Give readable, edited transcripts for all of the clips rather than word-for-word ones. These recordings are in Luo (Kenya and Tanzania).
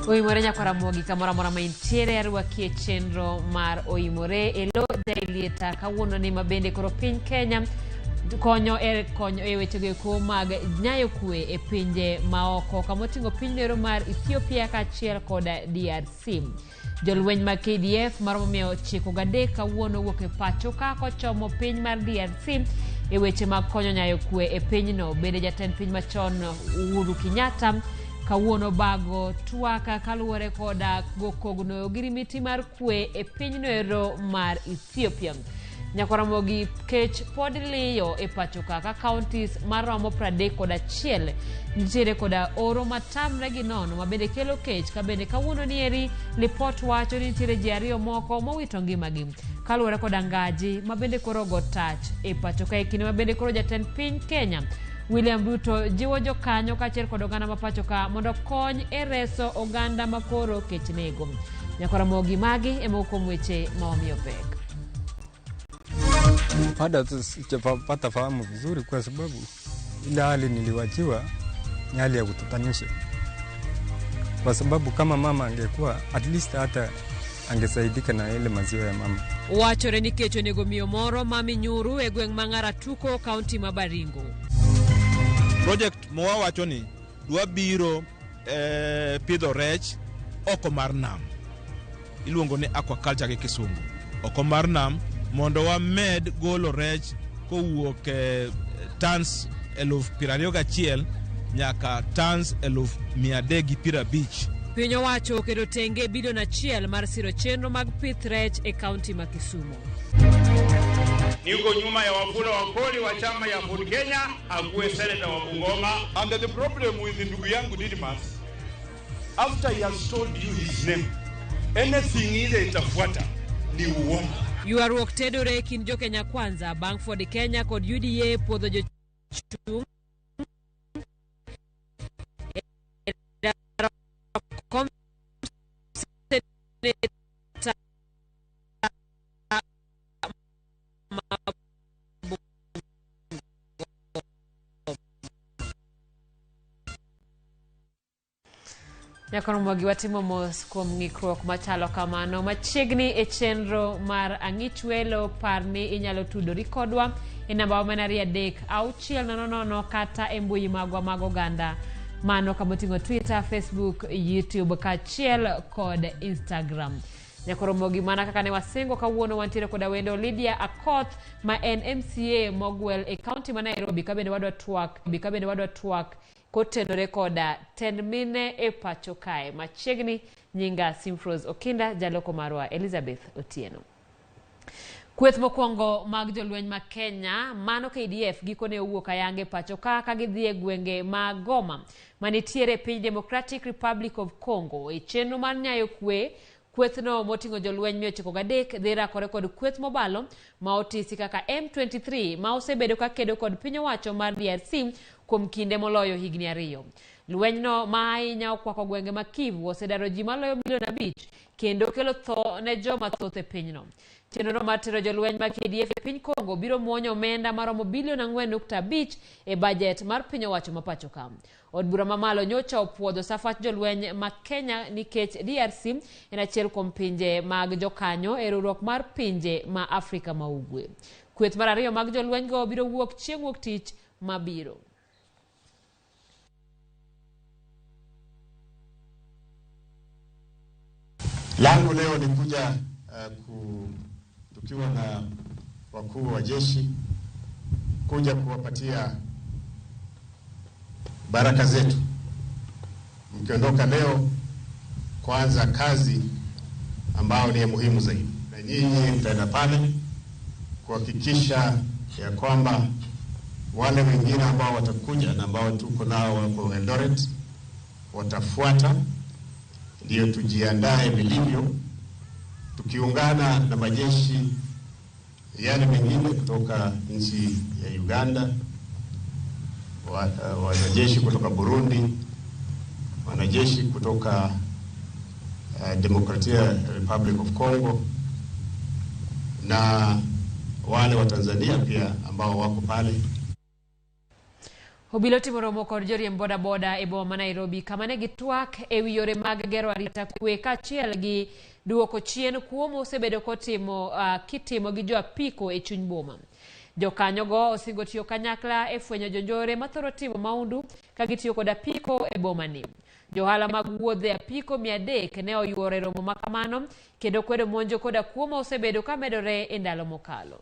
OIMORE nyako Ramogi kamora mora maintiere arwaki e chenro mar OIMORE elo jailieta kawuono ni mabende koro piny Kenya konyo e weche eko mag nyayo kwe e pinje maoko kamotingo piny nero mar Ethiopia kaachiel koda DRC. Jolweny mag KDF maromo 903 kawuono wuok e pacho ka kochomo piny mar DRC e weche mag konyo nyayo kwe e pinyno. Bende jatend piny machon Uhuru Kenyatta kawuono bago twaka kaluwore koda gokogno girimiti mar kwe e pinyno ero mar Ethiopia. Nyako Ramogi kech pod liyo e pacho ka counties maromo 31 nitiere koda oro matamre gi nono mabende kelo kech ka bende kawuono nieri lipot wacho ni nitiere ji 2 moko mowito ngimagi kaluwore koda ngaji mabende koro go tach e pacho ka kinde mabende koro jatend piny Kenya William Ruto jiwo jokanyo kaachiel kod oganda ma pacho ka mondo kony e reso oganda makoro kech nego. Nyako Ramogi magi kuom weche maomiyo pek. Hada sijapata fahamu vizuri kwa sababu ile hali niliwachiwa ni hali ya kutatanisha. Kwa sababu kama mama angekuwa at least hata angesaidika na ile maziwa ya mama. Wachore ni kecho nego miyo moro mami nyuru e gweng' mang'ara tuko kaunti ma Baringo. Project mowa wacho ni dwa biro pidho rech oko mar nam. Iluongo ni aquaculture gi Kisungu. Oko mar nam mondo wa med golo rech kowuok tons 21,000 nyaka tons 350. Piny owacho oketo tenge bilion 1 mar siro chenro mag pith rech e kaunti ma Kisumu. Niko nyuma ya wafula wakoli wa chama ya Ford Kenya akuwe senator wa Bungoma. And the problem with ndugu yangu Didmas, after he has told you his name, anything ile itafuata ni uongo. Yuaruok tedore kin jo Kenya kwanza bang' Ford Kenya kod UDA podho jochung' Nyako Ramogi watimo mos kuom ng'ikruok machalo kamano machiegni e chenro mar ang'ich welo parni inyalo tudori kodwa e namba wa manari 36000 kata e mbui magwa mag oganda mano kamoting'o Twitter, Facebook, YouTube kaachiel kod Instagram. Nyako Ramogi mana kaka ne wasengo kawuono wantiere koda wendo Lydia Akoth ma en MCA mogwel e kaunti ma Nairobi kabende wadwa twak kotenore koda tend mine e pacho kae machiegni. Nyinga Simfros Okinda, jaloko marwa Elizabeth Otieno. Kweth mokwongo mag jolweny ma Kenya mano KDF gikone owuok ayange pacho ka gidhi e gwenge ma Goma manitiere piny Democratic Republic of Congo e chenro mar nyayo kwe. Kwethno moting'o jolweny 903 dhi rakore kod kweth mobalo ma otisi kaka M23 ma osebedo ka kedo kod piny owacho mar DRC kuom kinde moloyo higni 2. Lwenyno ma ahinya okwako gwenge ma Kivu osedaro ji maloyo milion 5 kendo kelo tho ne joma thoth e pinyno. Chenrono mar tero jolweny ma KDF e piny Kongo biro muonyo omenda maromo bilion 4.5 e budget mar piny owacho ma pacho ka. Od bura mamalo nyocha opuodho safach jolweny ma Kenya nikech DRC en achiel kuom pinje mag jokanyo e riwruok mar pinje ma Afrika ma Ugwe. Kweth mar 2 mag jolweny go biro wuok chieng' wuok tich mabiro. Langu leo ni kuja tukiwa na wakuu wa jeshi kuja kuwapatia baraka zetu. Mkiondoka leo kuanza kazi ambao ni muhimu zaidi. Na nyinyi mtaenda pale kuhakikisha ya kwamba wale wengine ambao watakuja na ambao tuko nao wako Eldoret watafuata, ndio tujiandae vilivyo tukiungana na majeshi yale mengine kutoka nchi ya Uganda, wanajeshi kutoka Burundi, wanajeshi kutoka Democratic Republic of Congo na wale wa Tanzania pia ambao wako pale. Obila timo romo kod joriemb boda e boma ma Nairobi kama ne gitwak e wi yore mag gero arita kwe kaachiel gi duoko chien kuom osebedo kitimo gi jo apiko e chuny boma. Jokanyogo osingo tiyo kanyakla e fwenyo jonjore mathoro timo maundu ka gitiyo kod apiko e boma ni. Johala mag wuodhe apiko 300 ne oyuoro romo makamano kendo kwedo monjo koda kuom osebedo ka medore e ndalo mokalo.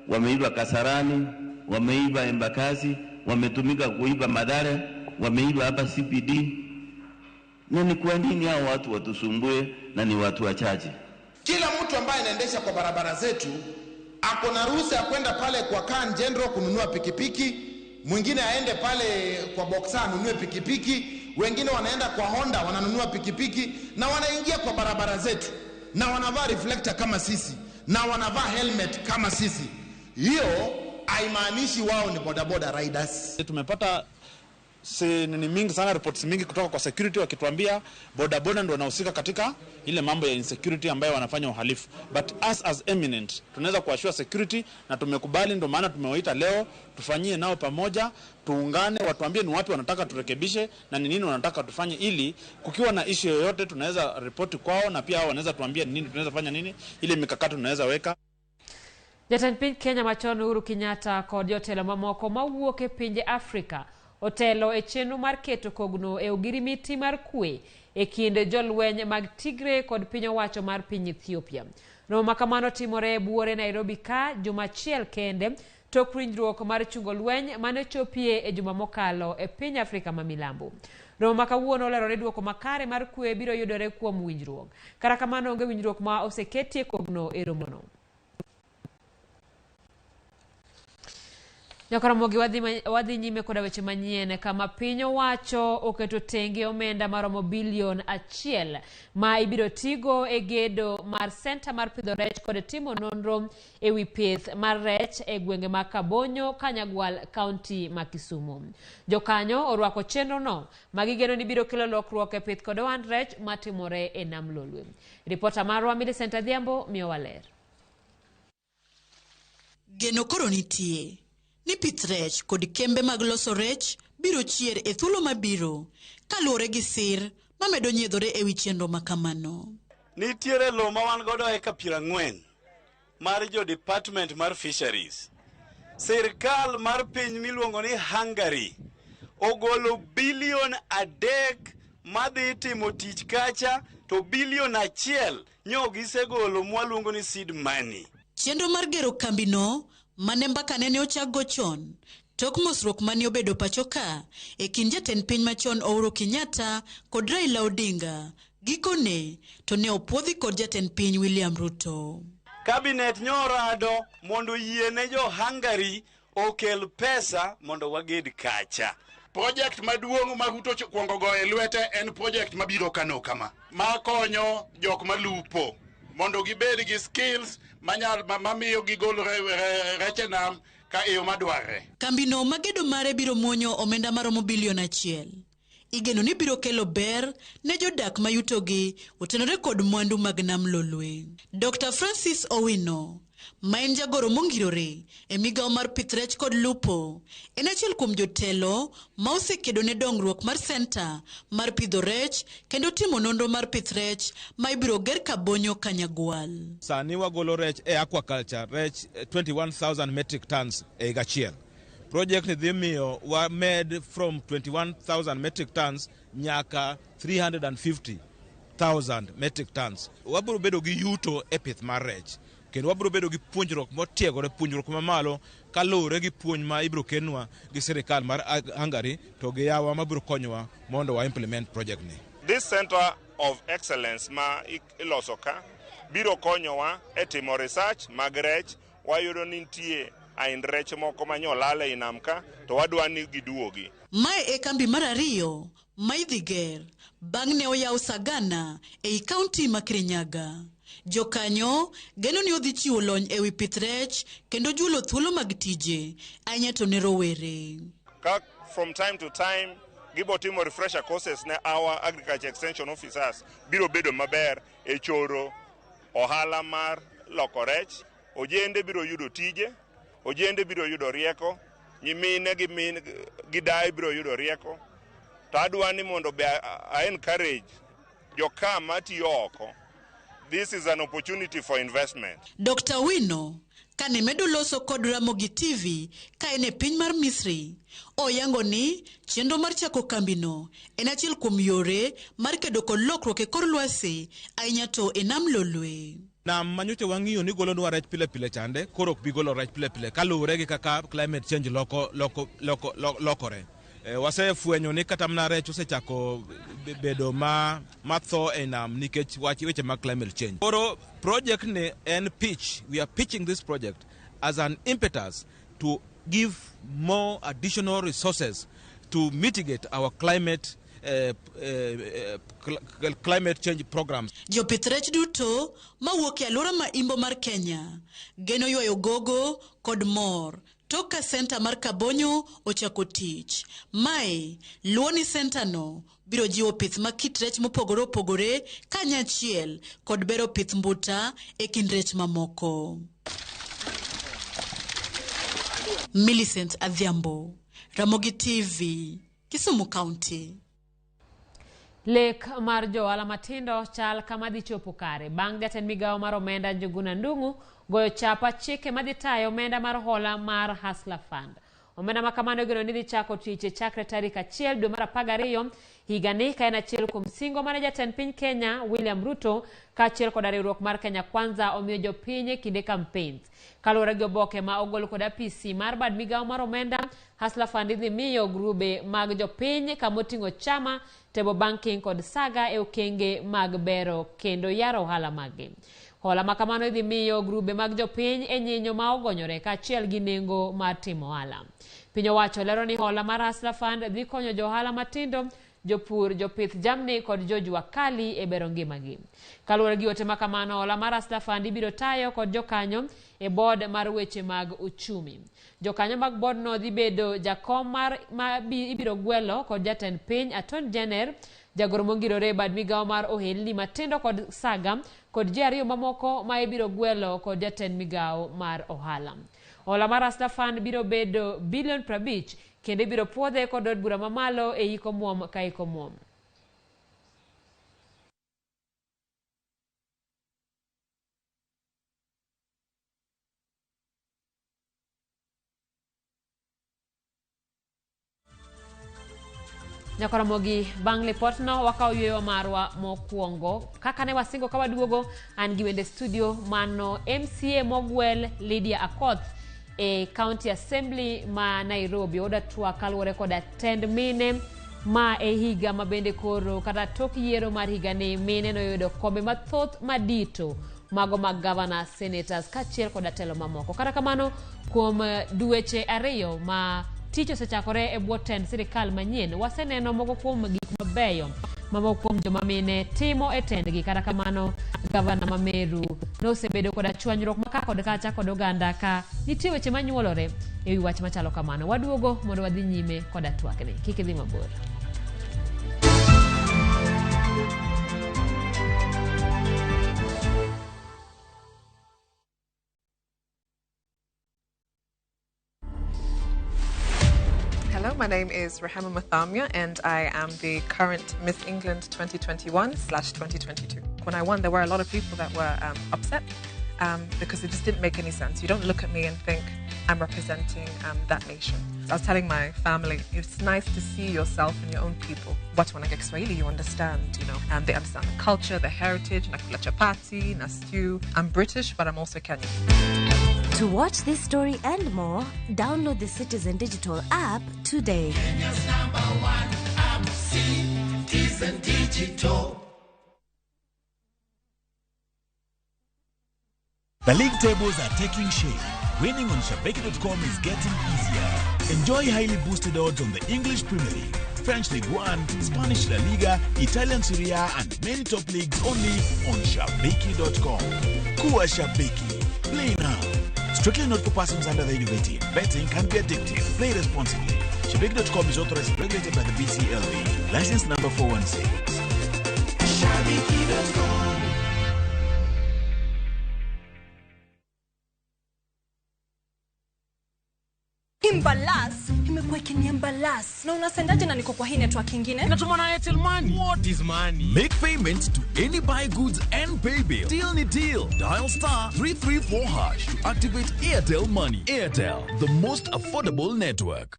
Wameiba Kasarani, wameiba Embakasi, wametumika kuiba Mathare, wameiba hapa CPD. Na ni kwa nini hao watu watusumbue na ni watu wachache? Kila mtu ambaye anaendesha kwa barabara zetu ako na ruhusa ya kwenda pale kwa Kan General kununua pikipiki, mwingine aende pale kwa Boxer anunue pikipiki, wengine wanaenda kwa Honda wananunua pikipiki na wanaingia kwa barabara zetu na wanavaa reflector kama sisi na wanavaa helmet kama sisi. Hiyo haimaanishi wao ni bodaboda riders. Tumepata ni mingi sana reports mingi kutoka kwa security wakituambia bodaboda ndio wanahusika katika ile mambo ya insecurity ambayo wanafanya uhalifu. But us as eminent tunaweza kuashua security na tumekubali, ndio maana tumewaita leo tufanyie nao pamoja, tuungane, watuambie ni wapi wanataka turekebishe na ni nini wanataka tufanye, ili kukiwa na issue yoyote tunaweza report kwao na pia hao wanaweza tuambia ni nini tunaweza fanya, nini ile mikakati tunaweza weka. Jatend piny Kenya machon Uhuru Kenyatta kod jotelo mamoko mawuok e pinje Afrika otelo e chenro mar keto kogno e ogirimiti mar kwe e kind jolweny mag Tigray kod piny owacho mar piny Ethiopia. Romo makamano timore e buore Nairobi ka juma achiel kende tok winjruok mar chungo lweny mane chopie e juma mokalo e piny Afrika ma milambo. Romo makawuono olerore duoko makare mar kwe biro yudore kuom winjruok. Kara kamano onge winjruok ma oseketie kogno e romono. Ramogi wadhi nyime koda weche manyien kama piny owacho oketo tenge omenda maromo bilion 1 ma ibiro tigo e gedo mar center mar pidho rech kod timo nonro e wi pith mar rech e gwenge ma Kabonyo, Kanyagwal, kaunti ma Kisumu. Jokanyo orwako chenro no magigeno ni biro kelo lokruok e pith kod ohand rech matimore e nam Lolwe. Ripota marwa Millicent Adhiambo miyo waler. Geno koro nitie ni pith rech kod kembe mag loso rech biro chier e thuolo mabiro kaluwore gi sir mamedo nyiedhore e wi chenro makamano. Nitiere lo ma wan godo eka 40 mar jo department mar fisheries. Sirkal mar piny miluongo ni Hungary ogolo bilion 3 madhi timo tich kacha, to bilion 1 nyogisegolo mwaluongo ni seed money. Chenro mar gero kambino mane mbaka nene ochaggo chon tok mosruok mane obedo pachoka e kind jatend piny machon Uhuru Kenyatta kod Raila Odinga, gikone to ne opuodhi kod jatend piny William Ruto. Cabinet nyorado mondo yiene jo Hungary okel pesa mondo waged kacha. Project maduong' ma Ruto kuongo go e lwete en project mabiro kano kama makonyo jok malupo mondo gibed gi skills mamiyo gigol reche nam ka iyo madware. Kambino magedo mare biro muonyo omenda maromo bilion 1. Igeno ni biro kelo ber ne jodak mayutogi otenore kod mwandu mag nam Lolwe. Dr. Francis Owino, ma en jagoro mongirore e migawo mar pith rech kod lupo, en achiel kuom jotelo ma osekedo ne dongruok mar senta mar pidho rech kendo timo nonro mar pith rech ma ibiro ger Kabonyo, Kanyagwal. Sani wagolo rech e aquaculture, rech 21,000 metric tons e gachiel. Project ni dhi miyo wa med from 21,000 metric tons nyaka 350,000 metric tons. Wabiro bedo gi yuto e pith mar rech. Kendo wabiro bedo gi puonjruok motiegore, puonjruok mamalo kaluwore gi puonj ma ibiro kenwa gi sirikal mar Hungary to gi yawa mabiro konyowa mondo wa implement project ni. This center of excellence ma iloso ka biro konyowa e timo research mag rech. Wayudo ni nitie ain rech moko manyolale inam ka to wadwa ni giduogi. Mae e kambi mar 2 ma idhi ger bang' ne oyaw Sagana e kaunti ma Kirinyaga. Jokanyo geno ni odhi chiwo lony ewi pith rech kendo julo thuolo mag tije ahinya to ne rowere. From time to time gibo timo refresher courses ne our agriculture extension officers biro bedo maber e choro ohala mar loko rech. Ojende biro yudo tije, ojende biro yudo rieko, nyimine gi dai biro yudo rieko. To adwa ni mondo be I encourage joka matiyo oko. This is an opportunity for investment. Dr. Wino kane medo loso kod Ramogi TV ka ene piny mar Misri, oyango ni chenro mar chako kambino en achiel kuom yore mar kedo kod lokruok e kor lwasi ahinya to e nam lolwe. Nam manyoche wang'iyo ni golonwa rech pile pile chande, koro ok bi golo rech pile pile kaluwore gi kaka climate change lokore. Wasefwenyo ni kata mana rech osechako bedo matho e nam nikech weche mag climate change. Koro project ni en pitch. We are pitching this project as an impetus to give more additional resources to mitigate our climate change programs. Jopith rech duto mawuok e alwora ma imbo mar Kenya geno ywayo gogo kod mor tok ka senta mar Kabonyo ochako tich. Mae luoni senta no biro jiwo pith ma kit rech mopogore opogore kanyachiel kod bero pith mbuta e kind rech mamoko. Millicent Adhiambo, Ramogi TV, Kisumu County. Lek mar johala matindo chal kama dhi chopo kare bang' jatend migawo mar omenda Njuguna Ndung'u goyo chapa chike madhi tayo omenda mar hola mar Hustler Fund. Omenda ma kamano gino ni dhi chako tich chakre tarik 1 dwe mar 12 higani ka en achiel kuom singo mane jatend piny Kenya William Ruto kaachiel kod riwruok mar Kenya Kwanza omiyo jopiny kinde campaigns. Kaluwore gi oboke ma ogol kod apisi mar bad migawo mar omenda, Hustler Fund dhi miyo grube mag jopiny kamoting'o chama, tebo banking kod saga e okenge mag bero kendo yaro ohala magi. Hola makamano idhi miyo grube mag jopiny e nyinyo ma ogonyore kaachiel gi nengo mar timo ohala. Piny owacho lero ni hola mar Hustler Fund dhi konyo johala matindo, jopur, jopith jamni kod jojua kali e bero ngimagi. Kaluwore gi ote makamano, hola mar Hustler Fund ibiro tayo kod jokanyo e board mar weche mag uchumi. Jokanyo mag board no dhi bedo jakom ma ibiro gwelo kod jatend piny, Attorney General, jagoro mongirore bad migawo mar ohelni matindo kod saga kod ji ariyo mamoko ma ibiro gwelo kod jatend migawo mar ohala. Hola mar Hustler Fund biro bedo bilion 50 kendo ibiro puodhe kod od bura mamalo e iko muom ka iko muom. Nyakaramogi bang' lipot no wakaw yweyo marwa mokwongo kaka ne wasingo ka waduogo an gi wende studio mano MCA mogwel Lydia Akoth e County Assembly ma Nairobi oda twak kaluwore kod tend mine ma e higa mabende koro kata tok yiero mar higa ni mine noyudo kombe mathoth madito mago mag governor, senators kaachiel kod telo mamoko. Kata kamano kuom dweche 2 ma tich osechakore e bwo tend sirikal manyien, waseneno moko kuom gik mabeyo mamoko kuom joma mine timo e tendgi. Kata kamano gavana ma Meru nosebedo kod chwanyruok maka kod kacha kod oganda ka nitie weche manyuolore e wi wach machalo kamano. Waduogo mondo wadhi nyime kod twakni. Kik idhi mabor. Hello, my name is Rahama Mathamia and I am the current Miss England 2021/2022. When I won, there were a lot of people that were upset because it just didn't make any sense. You don't look at me and think I'm representing that nation. I was telling my family, it's nice to see yourself and your own people. But when I get Swahili, you understand, they understand the culture, the heritage, nakula chapati, na stew. I'm British, but I'm also Kenyan. To watch this story and more, download the Citizen Digital app today. Kenya's #1 app, Citizen Digital. The league tables are taking shape. Winning on Shabeki.com is getting easier. Enjoy highly boosted odds on the English Premier League, French League 1, Spanish La Liga, Italian Serie A, and many top leagues only on shabiki.com. Kuwa Shabiki. Play now. Strictly not for persons under the age of 18. Betting can be addictive. Play responsibly. Shabiki.com is authorized and regulated by the BCLB. License number 416. Shabiki.com. Imbalas imekuwa ikiniambalas na unasendaje na niko kwa hii network ingine? Natuma na Airtel Money. What is money? Make payment to any buy goods and pay bill. Deal ni deal. Dial star 334 hash to activate Airtel Money. Airtel, the most affordable network.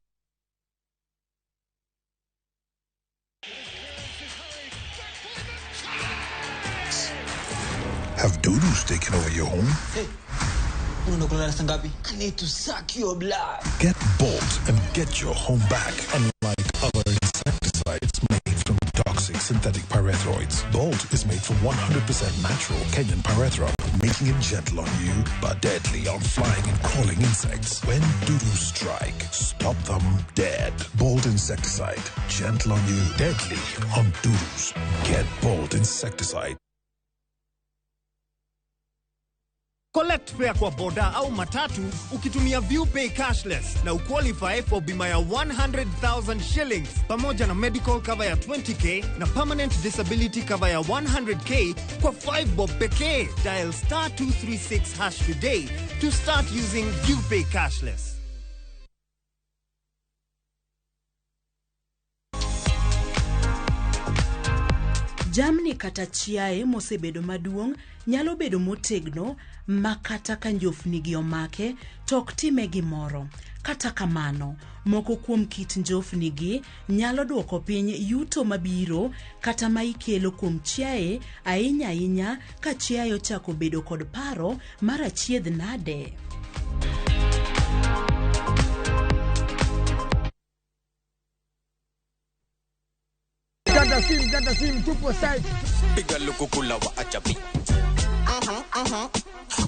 Have doodles taken over your home? Hey. I need to suck your blood. Get Bolt and get your home back. Unlike other insecticides made from toxic synthetic pyrethroids, Bolt is made from 100% natural Kenyan pyrethrum, making it gentle on you but deadly on flying and crawling insects. When doodles strike, stop them dead. Bolt insecticide, gentle on you, deadly on doodles. Get Bolt insecticide. Collect fare kwa boda au matatu ukitumia ViewPay cashless na uqualify for bima ya 100,000 shillings pamoja na medical cover ya 20k na permanent disability cover ya 100k kwa 5 bob pekee. Dial star 236 hash today to start using ViewPay cashless. Jamni kata chiae mosebedo maduong' nyalo bedo motegno makata ka njofni gi omake tok time gimoro. Kata kamano, moko kuom kit njofni gi nyalo duoko piny yuto mabiro kata ma ikelo kuom chiae ahinya ka chiae chako bedo kod paro mar achiedh nade. Ganda sim tupo side. Piga lukukula wa achabi.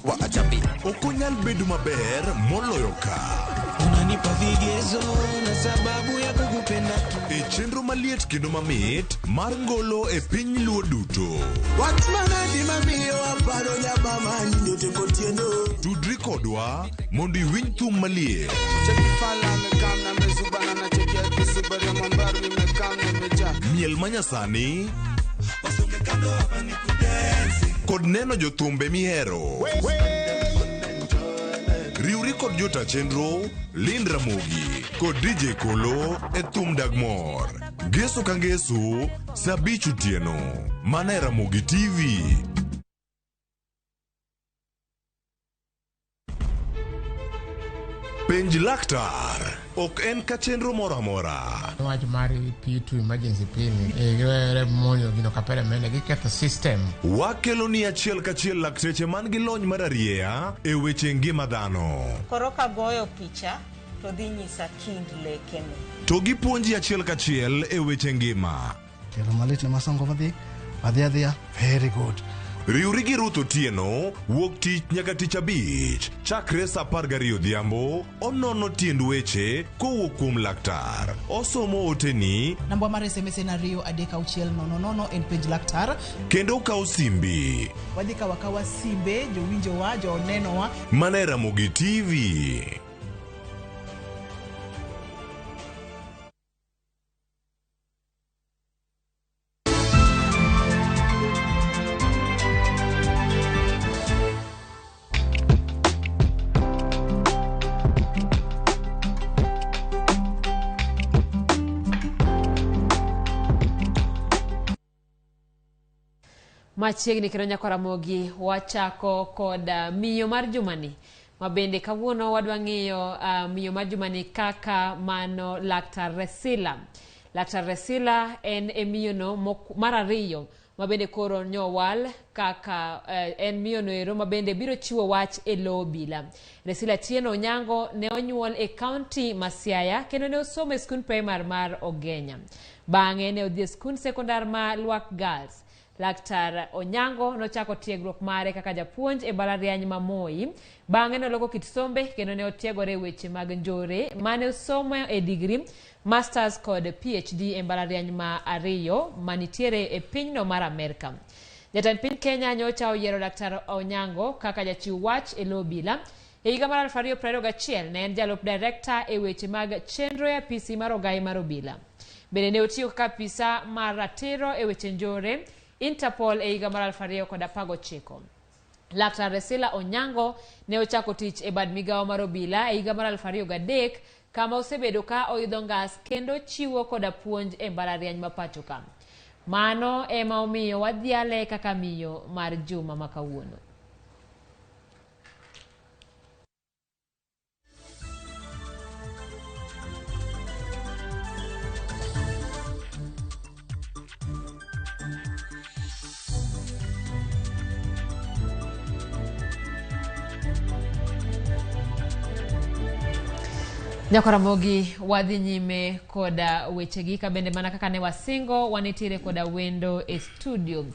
Wa achabi. Okunyal bedu maber moloyo ka. Unanipa vigezo na sababu ya kukupenda tu. E chenro maliet kendo mamit mar ngolo e piny luo duto. Watmana di mamiyo aparo nyabama nyote kotiendo. Tudri kodwa mondo iwinj thum maliet. Chekifala mekamna mezubana na chekia kisibari mambaru mekam meja. Miel manyasani kod neno jothumbe mihero. Riuri kod jota chenro Lind Ramogi kod DJ Kolo e thum Dagmor. Geso ka ngeso sabichu tieno. Mana e Ramogi TV. Penj laktar ok en ka chenro moro amora. Wach mari P2 emergency pin e monyo gino kapere mene giketho system. Wakelo ni achiel kachiel lakteche man gi lony mar arieya e weche ngima dhano. Koro ka goyo picha to dhi nyisa kind lekene. To gipuonji achiel kachiel e weche ngima. Kero malit ne masongo madhia very good. Riuri gi Ruth Otieno wuok tich nyaka tich abich chakre sa 12 odhiambo. Onono tiend weche kowuok kuom laktar. Osomo oteni namba mar SMS en 23600 en page laktar kendo kawo simbi. Wadhi kawa simbe jowinjo wa joneno wa Mana e Ramogi TV. Machiegni kendo nyako Ramogi wachako kod miyo mar jumani. Mabende kawuono wadwa ng'iyo miyo mar jumani kaka mano laktar Resila. Laktar Resila en miyono mar ariyo mabende koro nyowal kaka en miyono ero mabende biro chiwo wach e lo obila. Resila Tieno Onyango ne onyuol e county ma Siaya kendo ne osomo e skul primar mar Ogenya. Bang'e ne odhi e skul sekondar ma Lwak Girls. Laktar Onyango nochako tiegruok mare kaka japuonj e mbalariany ma Moi. Bang'e noloko kit sombe kendo ne otiegore weche mag njore mane osomo e digri, masters kod PhD e mbalariany ma ariyo manitiere e pinyno mar Amerika. Jatend piny Kenya nyocha oyiero Laktar Onyango kaka jachiw wach e lo obila. E higa mar 2021 ne en jalup director e weche mag chenro e apisi mar ogai mar obila. Bende ne otiyo kaka apisa mar ratiro e weche njore Interpol e higa mar 2019. Laktar Resila Onyango ne ochako tich e bad migawo mar obila e higa mar 2003 kama osebedo ka oidho ngas kendo chiwo koda puonj e mbalariany ma pacho ka. Mano ema omiyo wadhiale kaka miyo mar juma ma kawuono. Nyako Ramogi wadhi nyime koda wechegi ka bende mana kaka ne wasingo wanitire koda wendo e studio.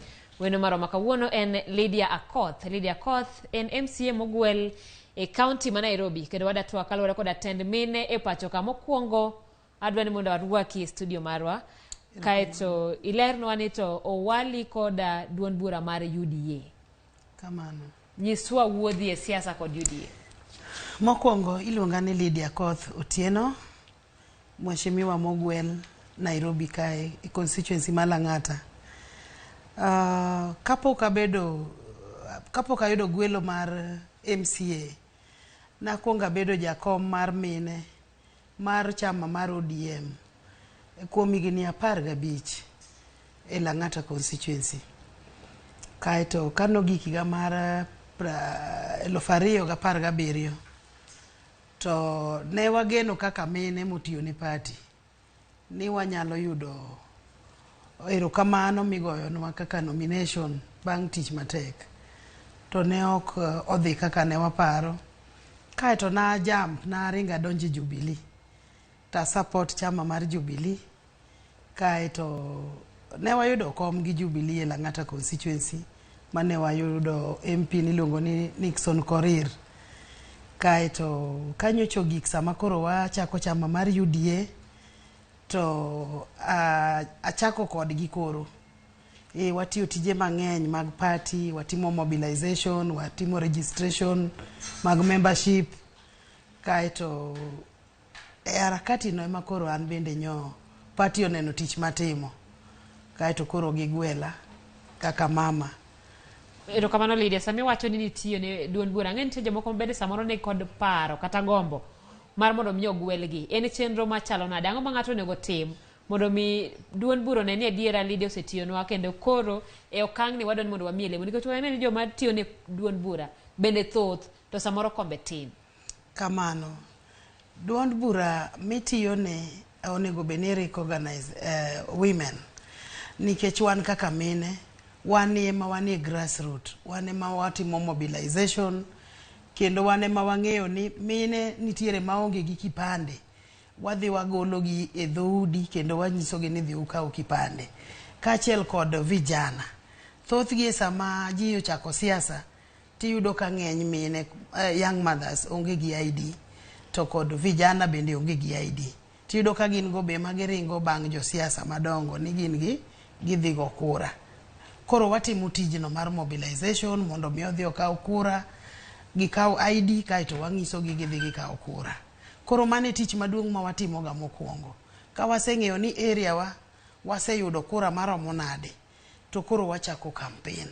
Wendo maro makawuono en Lydia Akoth. Lydia Akoth en MCA mogwel e county ma Nairobi kendo wadatwa kaluwore koda tend mine e pacho ka. Mokwongo adwani mondo warwaki e studio marwa kaeto ilernwa ni to owali koda duond bura mar UDA. Kamano. Nyiswa wuodhi e siasa kod UDA. Mokwongo iluonga ni Lydia Akoth Otieno, mheshimiwa mogwel Nairobi kae e constituency ma Lang'ata. Kapok ayudo gwelo mar MCA, nakwongo abedo jakom mar mine mar chama mar ODM kuom higni 15 e Lang'ata constituency. Kaeto kanogik higa mar 2017 to ne wageno kaka mine motiyo ne party ni wanyalo yudo erokamano migoyonwa kaka nomination bang' tich matek. To ne ok odhi kaka ne waparo. Kaeto naringa donje Jubilee ta support chama mar Jubilee. Kaeto ne wayudo kom gi Jubilee e Lang'ata constituency mane wayudo MP niluongo ni Nixon Korir. Kaeto kanyocho gik sama koro wachako chama mar UDA to achako kodgi koro. Watiyo tije mang'eny mag party, watimo mobilization, watimo registration mag membership. Kaeto harakati no ema koro an bende party oneno tich matimo. Kaeto koro gigwela kaka mama. Erokamano Lydia, sami wacho ni nitiyo ne duond bura ng'eny nitie jomoko bende samoro ne kod paro kata gombo mar mondo mi ogwelgi. En chenro machalo nade? Ang'o ma ng'ato onego tim mondo mi duond bura ne ni adiera Lydia osetiyonwa kendo koro e okang' ni wadwani mondo wamiye lemo nikech waneno ni joma tiyo ne duond bura bende thoth to samoro kombe tin. Kamano. Duond bura mitiyone onego beni recognize women nikech wan kaka mine wan ema grassroots, wan ema watimo mobilization kendo wan ema wang'eyo ni mine nitiere maonge gi kipande. Wadhi wagologi e dhoudi kendo wanyisogi ni dhi ukaw kipande. Kaachiel kod vijana. Thothgi sama ji ochako siasa tiyudo ka ng'eny mine young mothers onge gi ID to kod vijana bende onge gi ID. Tiyudo ka gin go be magiringo bang' jo siasa madongo ni gin gidhi go kura. Koro watimo tijno mar mobilization mondo mi odhi okaw kura, gikaw ID kaeto wang'iso gi gidhi gikaw kura. Koro mane tich maduong' ma watimo ga mokwongo. Ka waseng'eyo ni area waseyudo kura maromo nade, to koro wachako campaign.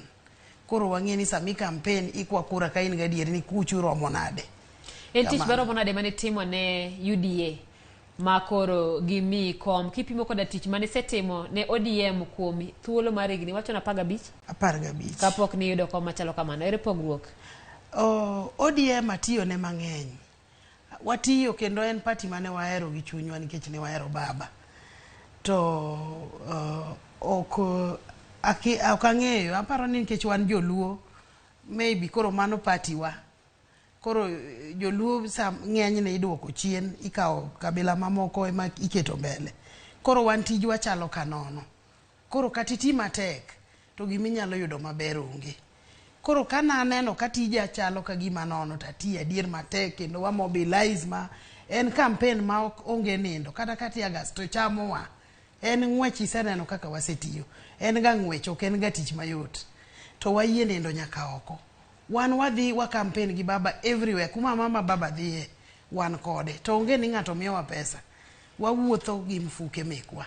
Koro wang'e ni sami campaign ikwa kura ka in gadier ni kuchu romo nade. En tich maromo nade mane timo ne UDA ma koro gimi kom kipimo koda tich mane setimo ne ODM kuom thuolo mar higni wacho na 15? 15. Kapok ni yudo kom machalo kamano. Ere pogruok? ODM atiyo ne mang'eny. Watiyo kendo en party mane wahero gi chunywa nikech ne wahero baba. To ok ang'eyo, aparo ni nikech wan joluo, maybe koro mano party wa. Koro joluo ng'eny ne idwoko chien, ikawo kabila mamoko ema iketo mbele. Koro wan tijwa chalo kanono. Koro katiti matek, to giminyalo yudo maber onge. Koro kana aneno ka tija chalo ka gima nono tati adier matek kendo wa mobilize ma en campaign ma onge nindo kata kati August to chamowa en ng'wech iseneno kaka wasetiyo en ga ng'wech ok en ga tich mayot to wayie nindo nyaka oko wan wadhi wa campaign gi baba everywhere kuma mama baba dhiye wan kode to onge ni ng'ato miyowa pesa wawuotho gi mfuke mekwa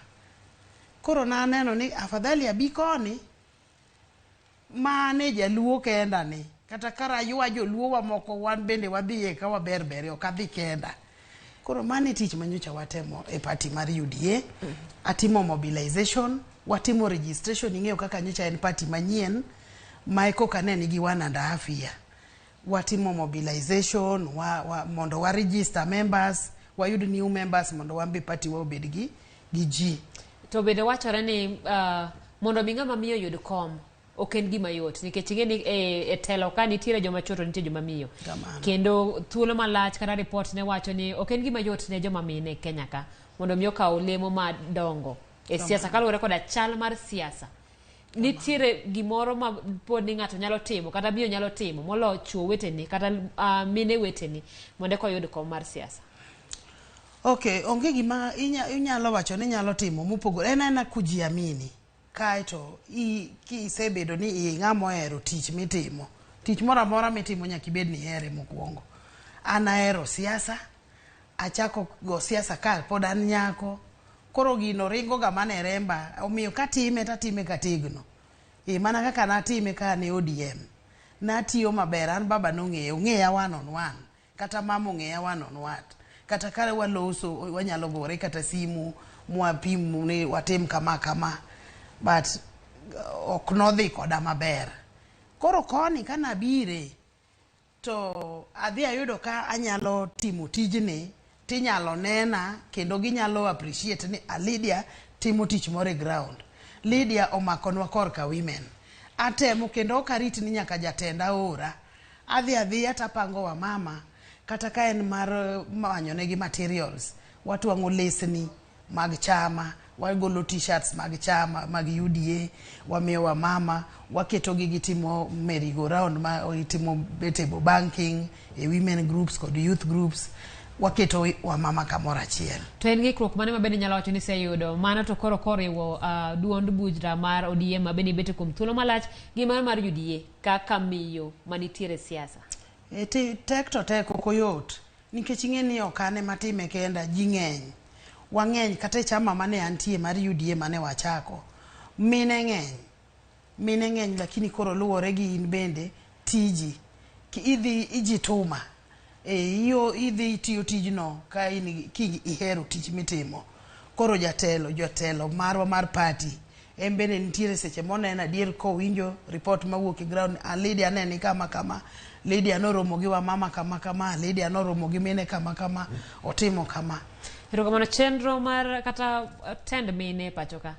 koro na aneno ni afadhali abi koni mane jaluo kenda ni kata kara ywa joluo wa moko wan bende wadhiye ka waberbere ok adhi kenda koro mane tich manyocha watemo e party mar UDA atimo mobilization watimo registration ing'eyo kaka nyocha en party manyien ma eko kane nigi 1.5 year watimo mobilization mondo wa register members wayud new members mondo wambe party wa obed gi ji to bende wachore ni mondo mi ng'ama miyo yud kom ok en gima yot nikech ing'e ni e telo ka nitiere joma chwo to nitie joma miyo kendo thuolo malach kata report ne wacho ni ok en gima yot ne joma mine Kenya ka mondo mi okaw lemo madongo e siasa kaluwore koda chal mar siasa nitiere gimoro ma pod ni ng'ato nyalo timo kata miyo nyalo timo molo chwo weteni kata mine weteni mondo ko yud kom mar siasa. Okay, onge gima inyalo wacho ni nyalo timo mopogore en kujiamini kaito kisebedo ni ng'amo hero tich mitimo tich moro amora mitimo nyaka ibed ni here mokwongo an ahero siasa achako go siasa ka pod an nyako koro gino ringo ga mane remba omiyo katime tatime kategno mana kaka natime ka ne ODM natiyo maber an baba nong'eya one on one kata mama ong'eya one on one kata kare waloso wanyalo gore kata simu mwapimu ni watim kama but ok nodhi koda maber koro koni kana bire to adhi ayudo ka anyalo timo tijni tinyalo nena kendo ginyalo appreciate ni Lydia timo tich more ground Lydia omakonwa korka women atemo kendo okarit ni nyaka jatenda ora adhi atapango wa mama kata ka en mar manyo negi materials watwang'o lesni mag chama wagolo t-shirts mag chama mag UDA wamiyo wa mama waketo gi gitimo merry go round ma itimo table banking women groups kod youth groups waketo wa mama kamora achiel to en gikruok mane mabende nyalo wacho ni seyudo mano to koro koriwo duond bujra mar ODM mabende bete kuom thuolo malach gi mar UDA kaka miyo manitiere siasa tek to tek ok oyot nikech ing'e ni okane matime kenda ji ng'eny wang'eny kata chama mane antie mar UDA mane wachako mine ng'eny lakini koro luwore gi in bende tiji ijituma idhi tiyo tijno ka ihero tich mitimo koro jotelo marwa mar party en bende nitiere seche monena adier kowinjo report mawuok e ground Lydia neni kama Lydia noromo gi wa mama kama Lydia noromo gi mine kama otimo kama Erokamano chenro mar kata tend mine pachoka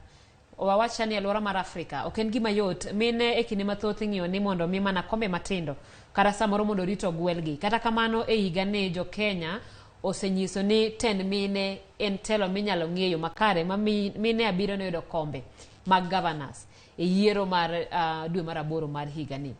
owawacha ni alwora mar Afrika ok en gima yot mine e kinde mathoth ing'iyo ni mondo mi mana kombe matindo kata samoro mondo rito gwelgi kata kamano e higa ni jo Kenya osenyiso ni tend mine en telo minyalo ng'eyo makare ma mine abiro ne yudo kombe mag governors e yiero mar dwe mar 8 mar higa ni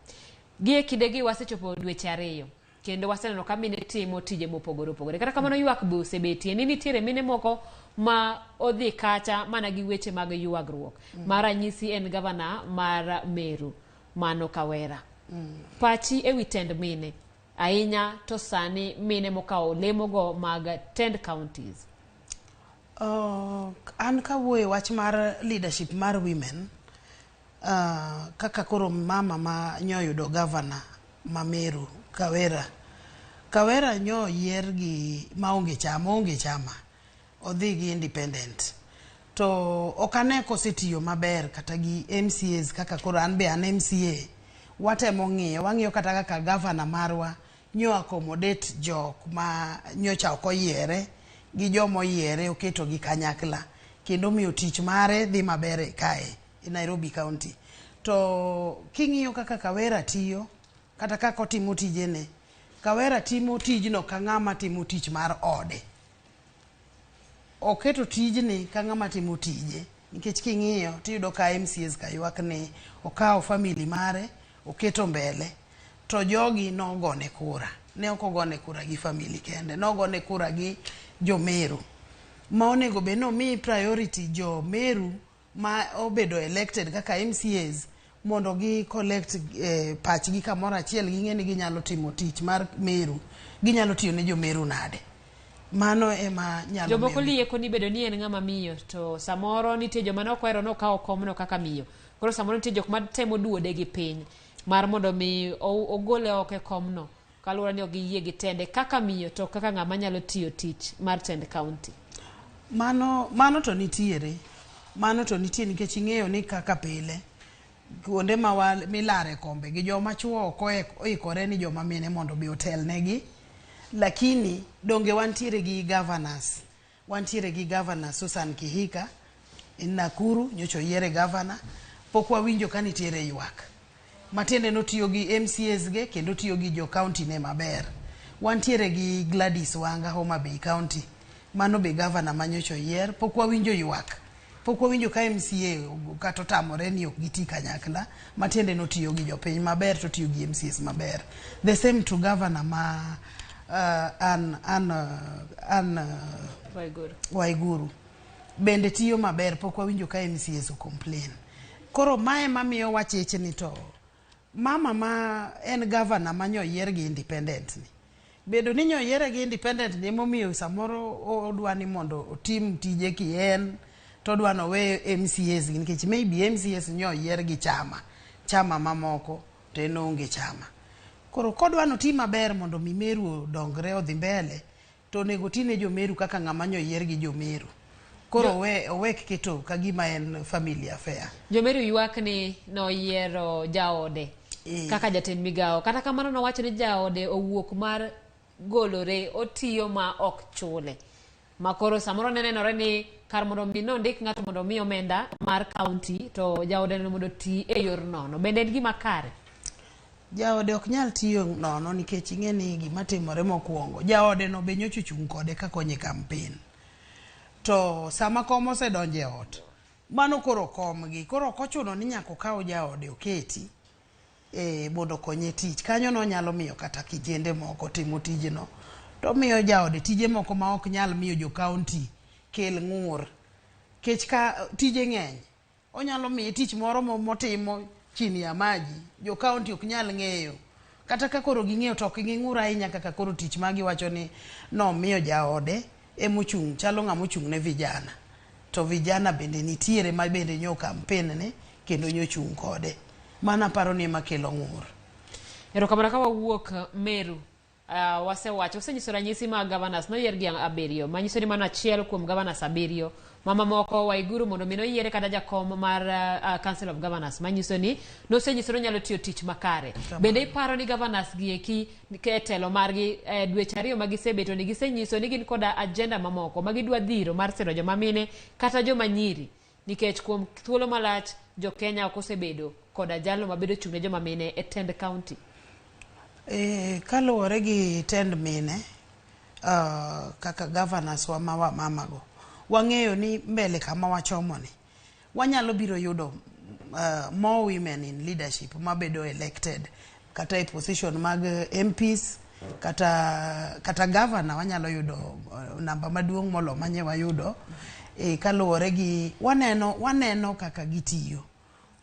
gie kidegi wasechopo dweche 2 kendo waseneno ka mine timo tije mopogore opogore kata kamano ywak be osebetie ni nitiere mine moko ma odhi kacha mana gi weche mag ywagruok mar ranyisi en gavana mar Meru Mano Kawera pachi ewi tend mine ahinya to sani mine mokawo lemogo mag 10 counties. An kawuoye wach mar leadership mar women kaka koro mama ma nyoyudo gavana ma Meru Kawera nyo yier gi maonge chama odhi gi independent to okane kosetiyo maber kata gi MCAs kaka koro an be an MCA watemo wang'iyo kata kaka gavana marwa nyo accommodate jok ma nyocha ok oyiere gi jomo yiere oketo gi kanyakla kendo miyo tich mare dhi maber kae e Nairobi County to king'iyo kaka Kawera tiyo kata kaka otimo tijene Kawera timo tijno ka ng'ama timo tich mar ode oketo tijni ka ng'ama timo tije nikech king'iyo tiyudo ka MCAs ka ywak ni okawo family mare oketo mbele to jogi nogone kura, ne ok ogone kura gi family kende, nogone kura gi jomeru ma onego bed nomi priority jomeru ma obedo elected kaka MCAs mondo gi collect pachgi kamoro achiel, ging'e ni ginyalo timo tich mar meru, ginyalo tiyo ne jomeru nade. Mano ema nyalo jomoko lieko ni bedo ni en ng'ama miyo to samoro nitie joma nokwero nokawo komno kaka miyo, koro samoro nitie jok matemo duode gi piny mar mondo mi ogole oko e komno kaluwore ni ok giyie gi tende kaka miyo to kaka ng'ama nyalo tiyo tich mar tend county. Mano to nitiere, nikech ing'eyo ni kaka pile kuonde ma milare kombe gi joma chuo ok oikore ni joma mine mondo bi otel negi, lakini donge wantiere gi governors Susan Kihika in Nakuru nyocho yiere governor, pok wawinjo ka nitiere ywak matiende notiyo gi MCAs ge kendo tiyo gi jo county ne maber. Wantiere gi Gladys Wanga Homa Bay County, mano be governor manyocho yier, pok wawinjo ywak, pok wawinjo ka MCA kata tamore ni ok giti kanyakla, matiende notiyo gi jopiny maber to tiyo gi MCAs maber. The same to governor ma Waiguru bende tiyo maber, pok wawinjo ka MCAs complain. Koro mae mamiyo wacheche ni to mama ma en governor ma nyoyier gi independent ni, bedo ni nyoyiere gi independent ni momiyo samoro odwani mondo otim tije kien to odwano we MCAs nikech maybe MCAs nyoyier gi chama mamoko to en onge chama. Koro kodwano ti maber mondo Meru dongre odhi mbele to onego tine jomeru kaka ng'ama nyoyier gi jomeru. Koro owek keto kagima en family affair. Jomeru ywak ni noyiero jaode kaka jatend migao, kata kamano nowacho ni jaode owuok mar golore, otiyo ma ok chule, makoro samoro nenore ni kar mondo mi nondik ng'ato mondo mi omenda mar county to jaode no mondo ti e yor nono. Bende en gima kare? Jaode ok nyal tiyo nono nikech ing'e ni gima timore mokwongo, jaode no be nyocho chung' kode ka konye campaign. To sama kom osedonje ot, mano koro komgi, koro kochuno ni nyako kawo jaode oketi mondo konye tich. Kanyo no nyalo miyo kata kijende moko timo tijno, to miyo jaode tije moko ma ok nyal miyo jo county kel ng'ur. Kech ka tije ng'eny, onyalo miyo tich moro motimo chini ya maji, jo county ok nyal ng'eyo. Kata ka koro ging'eyo to ok ging'ur ahinya kaka koro tich magi wacho ni no miyo jaode emochung', chalo ng'ama ochung' ne vijana. To vijana bende nitiere ma bende nyo campaign ne kendo nyo chung' kode. Mana paro ni ema kelo ng'ur. Erokamano ka wawuok Meru, wasewacho usenyiso ranyisi mag governors noyier gi 7, manyiso ni mano achiel kuom governors 7. Mama moko Waiguru mondo mi noyiere kata jakom mar Council of Governors, manyiso ni nosenyiso ni nyalo tiyo tich makare. Bende iparo ni governors gi eki ke telo margi dweche 2 magisebeto ni gisenyiso ni gin koda agenda mamoko magidwa dhiro mar sero joma mine kata joma nyiri, nikech kuom thuolo malach jo Kenya ok osebedo koda jalo mabedo chung' ne joma mine e tend county. Kaluwore gi tend mine kaka governors wa mamago, wang'eyo ni mbele kama wachomo ni wanyalo biro yudo more women in leadership mabedo elected kata e position mag MPs kata governor. Wanyalo yudo namba maduong' molo manye wayudo kaluwore gi waneno kaka gitiyo.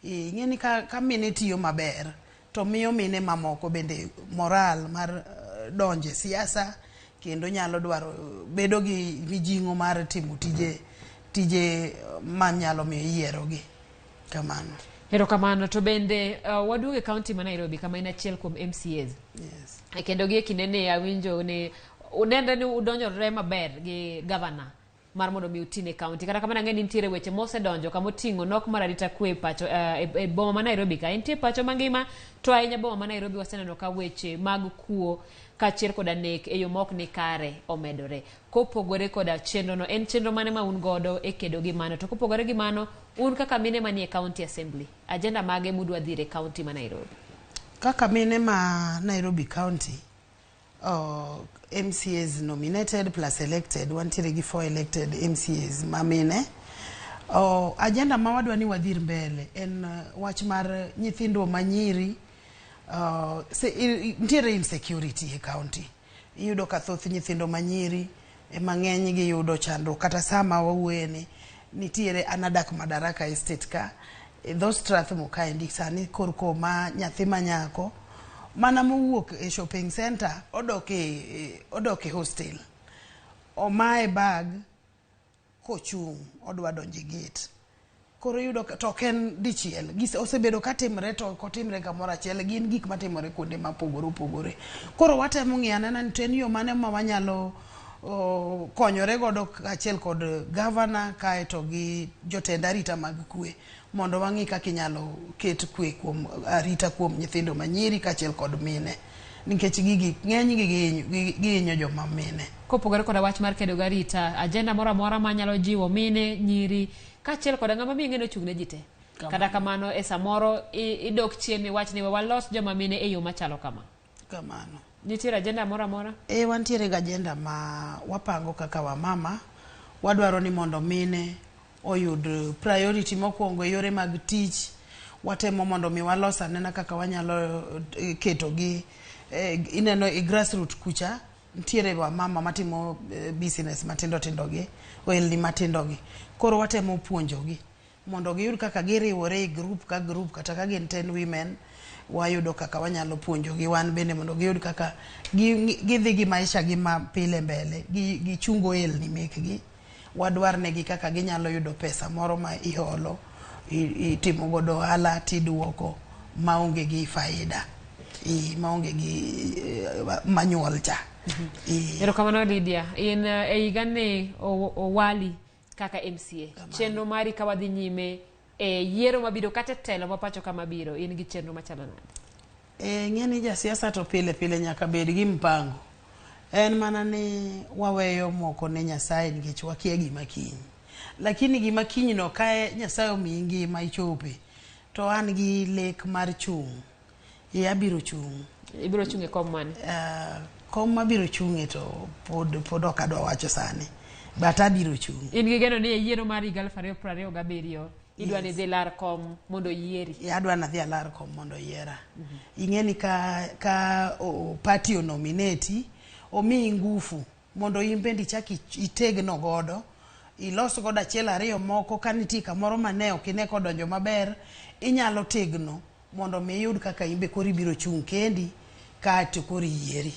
Ing'eni ka mine tiyo maber to miyo mine mamoko bende moral mar donje siasa kendo nyalo dwaro bedo gi mijing'o mar timo tije manyalo miyo yierogi kamano. Erokamano. To bende waduoge county ma Nairobi kama in achiel kuom MCAs. Yes. Kendo gi kinde ni awinjo ni unende ni udonjore maber gi governor mar mondo mi utine county. Kata kamano ng'eni nitiere weche mosedonjo kama oting'o nok mar arita kwe pacho e boma ma Nairobi ka entie pacho mangima, to ahinya boma ma Nairobi waseneno ka weche mag kuo kachiel koda nek e yo mok ni kare omedore. Kopogore koda chenro no, en chenro mane ma un godo e kedo gi mano? To kopogore gi mano, un kaka mine manie county assembly, agenda mage mudwa dhire county ma Nairobi? Kaka mine ma Nairobi county, MCAs nominated plus elected, wantiere gi 4 elected MCAs ma mine. Agenda ma wadwa ni wadhir mbele en wach mar nyithindo manyiri. Nitiere insecurity e county. Iyudo ka thoth nyithindo manyiri mang'eny gi yudo chandruok kata sama wawuoyeni nitiere anadak Madaraka Estate ka dho Strathmore kaendi sani korko ma nyathi manyako mana mowuok e shopping center odok e hostel, omae bag kochung' odwa donjo e gate. Koro yudo to ken dichiel osebedo ka timre to kotimre kamoro achiel, gin gik matimore kuonde mapogore opogore. Koro watemo ng'iyo anena ni en yo mane ma wanyalo konyore godo achiel kod governor kaeto gi jotend arita mag kwe mondo wang'i kaka inyalo ket kwe kuom arita kuom nyithindo manyiri kachiel kod mine, nikech gigi ng'eny gihinyo joma mine. Kopogore koda wach mar kedo garita, agenda moro amora manyalo jiwo mine, nyiri kachiel koda ng'ama miyo ng'eno chung' ne ji te. Kata kamano e samoro idok chien wach ni walos joma mine e yo machalo kama. Kamano. Nitiere agenda moro amora? Wantiere ga agenda ma wapango kaka wamama. Wadwaro ni mondo mine oyud priority mokwongo e yore mag tich. Watemo mondo mi walos anena kaka wanyalo keto gi ineno i grassroots kucha. Nitiere wamama matimo business matindo gi, ohelni matindo gi. Koro watemo puonjo gi mondo giyud kaka giriwore e group ka group, kata ka gin 10 women wayudo kaka wanyalo puonjo gi wan bende mondo giyud kaka gidhi gi maisha gi ma pile mbele, gichungo ohelni mekgi. Wadwar negi kaka ginyalo yudo pesa moro ma iholo, itimo godo ohala tiduoko maonge gi faida, maonge gi manyuol cha. Erokamano Lydia, in e higani owali kaka MCA. Chenro mari ka wadhi nyime e yiero mabiro kata telo ma pacho kama biro, in gi chenro machalo nade? Ng'eni jasiasa to pile pile nyaka bed gi mpango. En mana ni waweyo moko ne Nyasaye nikech wakia gima kiny. Lakini gima kiny no kae Nyasaye omiyi ngima ichope, to an gi lek mar chung'. Abiro chung'. Ibiro chung' e kom mane? Kom mabiro chung'e to pod ok adwa wacho sani. But abiro chung'. In gi geno ni e yiero mar 2027 idwa ni dhi lar kom mondo yieri? Adwa na dhi alar kom mondo yiera. Ing'eni ka party nominate omiyi ngufu mondo imbendi chaki itegno godo, ilos godo achiel ariyo moko ka nitie kamoro mane ok ine kodonjo maber, inyalo tegno mondo mi yud kaka imbe kori biro chung' kendi ka to kori yieri.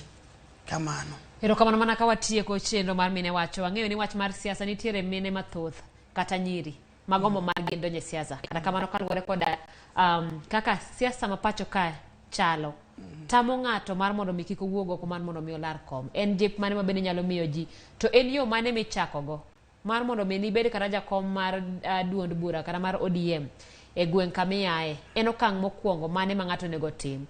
Kamano. Erokamano mana ka watieko chenro mar mine wacho. Ang'eyo ni wach mar siasa nitiere mine mathoth kata nyiri magombo mar gin donje siasa. Kata kamano kaluwore koda kaka siasa ma pacho ka chalo, tamo ng'ato mar mondo mi kik owuog oko mar mondo mi olar kom. En jip mane ma bende nyalo miyo ji, to en yo mane michako go mar mondo mi nibed kata jakom mar duond bura kata mar ODM e gweng' kamiae? En okang' mokwongo mane ma ng'ato nego tim?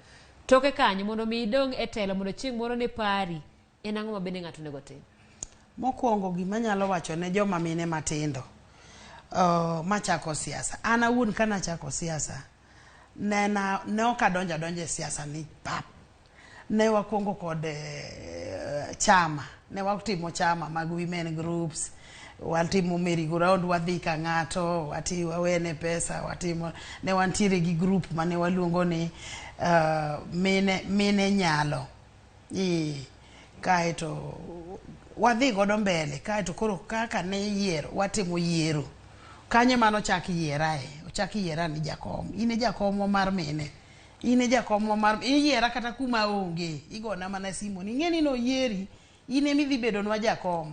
Toke kanyo mondo mi idong e telo mondo chieng' moro ne pari, en ang'o ma bende ng'ato nego tim? Mokwongo gima nyalo wacho ne joma mine matindo machako siasa. An awuon kana chako siasa ne ok adonjo e siasa ni pap. Ne wakongo kod chama, ne watimo chama mag women groups, watimo merry-go-round, wadhi ka ng'ato, wawene pesa, ne wantiere gi group mane waluongo ni mine nyalo. Kaeto wadhi godo mbele, kaeto koro kaka ne yiero, watimo yiero. Kanye mano chaki yiera ni jakom. Ine jakom mar mine. Ine jakom mar iyiera kata kuma onge. Igona mana simu ni ng'eni no yieri. Ine midhi bedo nwa jakom.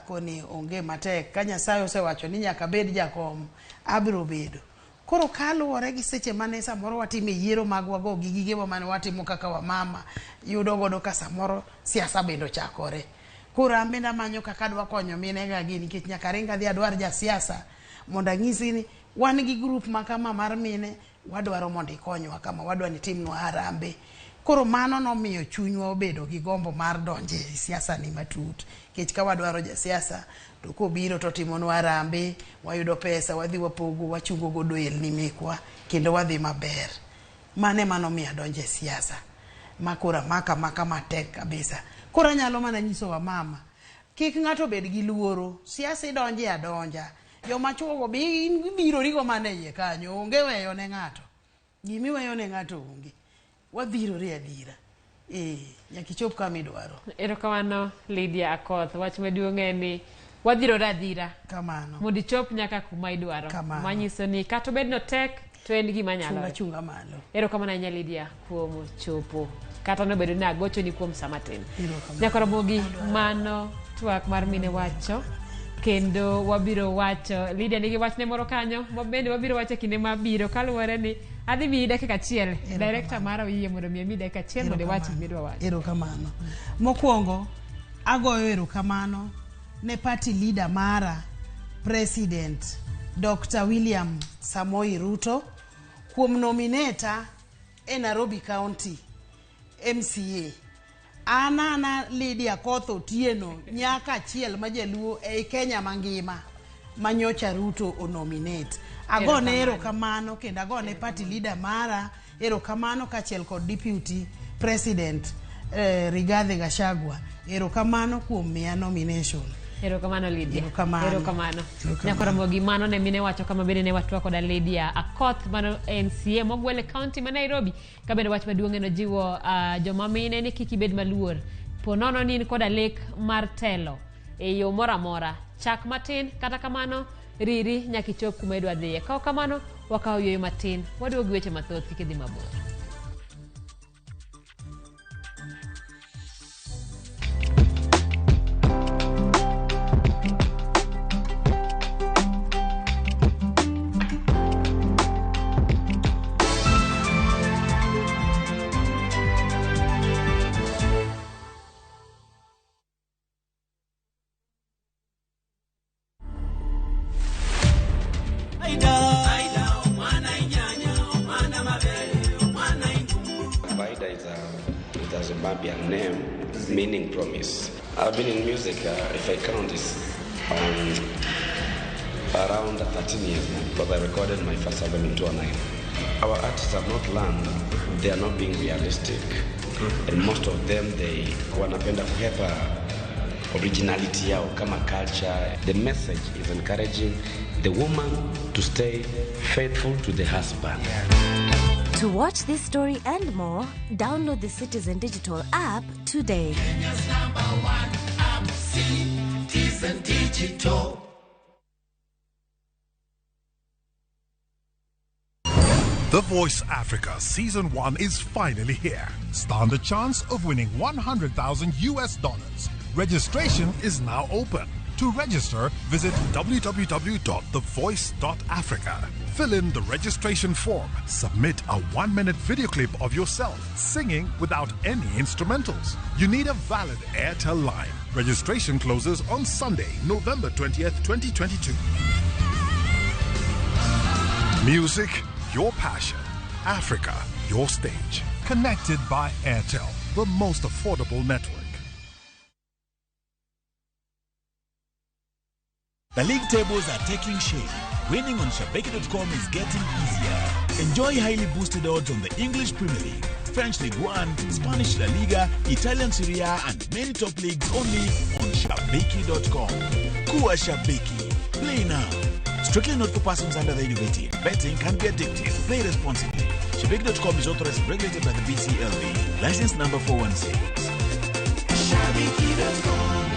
Koni onge matek. Ka Nyasaye osewacho ni nyaka bed jakom, abiro bedo. Koro kaluwore gi seche mane samoro watime yiero magwago gi gige mane watimo kaka wamama, yudo godo ka samoro siasa bendo chakore. Koro ambenda manyo kaka adwa konyo mine ga gini, nikech nyaka ringa dhi adwar ja siasa mondo anyisi ni wan gi group makama mar mine, wadwaro mondo ikonywa kama, wadwa ni timnwa harambe. Koro mano nomiyo chunywa obedo gi gombo mar donje siasa ni matut. Nikech ka wadwaro ja siasa to kobiro to timonwa harambe, wayudo pesa, wadhi wapogo, wachungo godo ohelni mekwa kendo wadhi maber. Mano miyo adonje siasa. Makora maka matek kabisa. Kora nyalo mana nyiso wa mama, kik ng'ato bed gi luoro. Siasa idonje adonja. Joma chuo go biro rigo mane ye kanyo onge weyo ne ng'ato. Gimi weyo ne ng'ato onge. Wadhiro ri adira. Nyaki chop kama idwaro. Erokamano Lydia Akoth, wach maduong' en ni wadhiro radhira. Kamano. Mondo ichop nyaka kuma idwaro. Manyiso ni kata bed no tek to en gima nyalo. Chunga malo. Erokamano ahinya Lydia kuom chopo. Kata nobedo ni agocho ni kuom sama tin. Nyaka Ramogi mano twak mar mine wacho. Kendo wabiro wacho Lydia nigi wachne moro kanyo bende wabiro wacho kinde mabiro kaluwore ni adhi mi dakika achiel director mara oyie mondo mi dakika achiel mondo wach midwa wacho. Erokamano. Mokwongo agoyo erokamano ne party leader mara President Dr. William Samoei Ruto kuom nominata e Nairobi County MCA. Ana Lydia Akoth Otieno nyaka achiel majaluo e Kenya mangima manyocha Ruto onominate. Agone erokamano kendo agone party leader mara erokamano kachiel kod deputy president Rigathi Gachagua erokamano kuom miya nomination. Erokamano Lydia. Erokamano. Nyaka Ramogi mano ne mine wacho kama bende ne watwa koda Lydia Akoth mano NCA mogwele county ma Nairobi ka bende wach maduong' no jiwo joma mine ni kik ibed maluor. Ponono ni koda lek mar telo e yo mora mora. Chak matin kata kamano riri nyaki chop kuma idwa dhiye. Kao kamano wakao yoyo matin. Waduogi weche mathoth kik idhi mabor. Zimbabwean name meaning promise. I've been in music, if I count, is around 13 years now, because I recorded my first album in 2009. Our artists have not learned, they are not being realistic, and most of them they wanapenda kuhepa originality yao kama culture. The message is encouraging the woman to stay faithful to the husband. To watch this story and more, download the Citizen Digital app today. Kenya's #1 app, Citizen Digital. The Voice Africa Season 1 is finally here. Stand a chance of winning $100,000. Registration is now open. To register, visit www.thevoice.africa. Fill in the registration form. Submit a 1-minute video clip of yourself singing without any instrumentals. You need a valid Airtel line. Registration closes on Sunday, November 20th, 2022. Music, your passion. Africa, your stage. Connected by Airtel, the most affordable network. The league tables are taking shape. Winning on Shabeki.com is getting easier. Enjoy highly boosted odds on the English Premier League, French Ligue 1, Spanish La Liga, Italian Serie A, and many top leagues only on Shabeki.com. Kuwa Shabeki. Play now. Strictly not for persons under the age of 18. Betting can be addictive. Play responsibly. Shabeki.com is authorized and regulated by the BCLB. License number 416. Shabeki.com.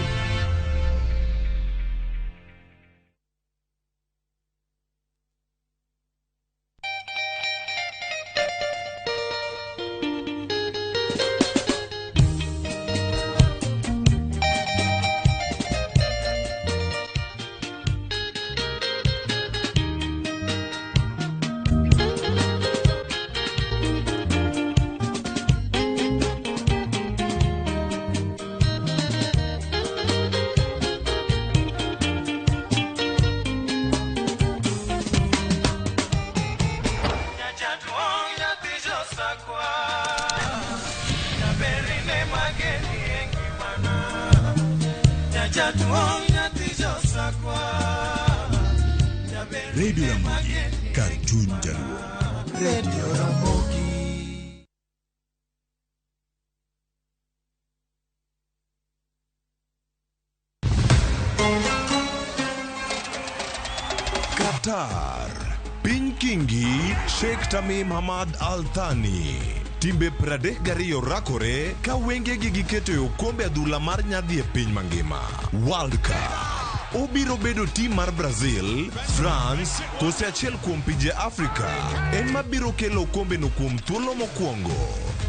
Radio Ramogi, Cartoon Jaluo. Radio Ramogi. Qatar, Piny Kingi, Sheikh Tamim Hamad Al Thani. Timbe 32 rakore ka wengegi giketo e okombe adhula mar nyadhi e piny mangima. World Cup. Obiro bedo tim mar Brazil, France, kose achiel kuom pinje Afrika. En mabiro kelo okombe no kuom thuolo mokwongo.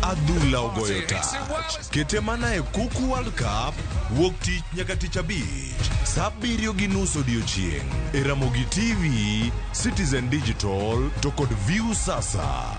Adhula ogoyo tach. Kete mana e kuku World Cup, wuok tich nyaka tich abich. Saa 7:30 odiechieng'. E Ramogi TV, Citizen Digital, to kod View Sasa.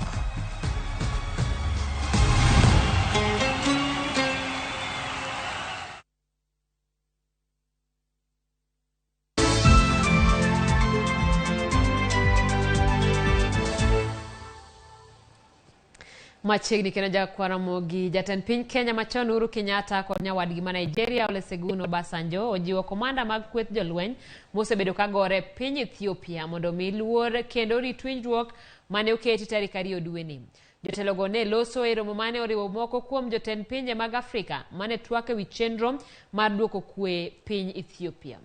Machiegni kendo jakwa Ramogi, jatend piny Kenya machon Uhuru Kenyatta kod nyawadgi ma Nigeria Olusegun Obasanjo ojiwo komanda mag kweth jolweny mosebedo kagore piny Ethiopia mondo mi luor kendo rit winjruok mane oketi tarik 2 dweni. Jotelogo ne loso e romo mane oriwo moko kuom jotend pinje mag Afrika mane twak ewi chenro mar duoko kwe piny Ethiopia.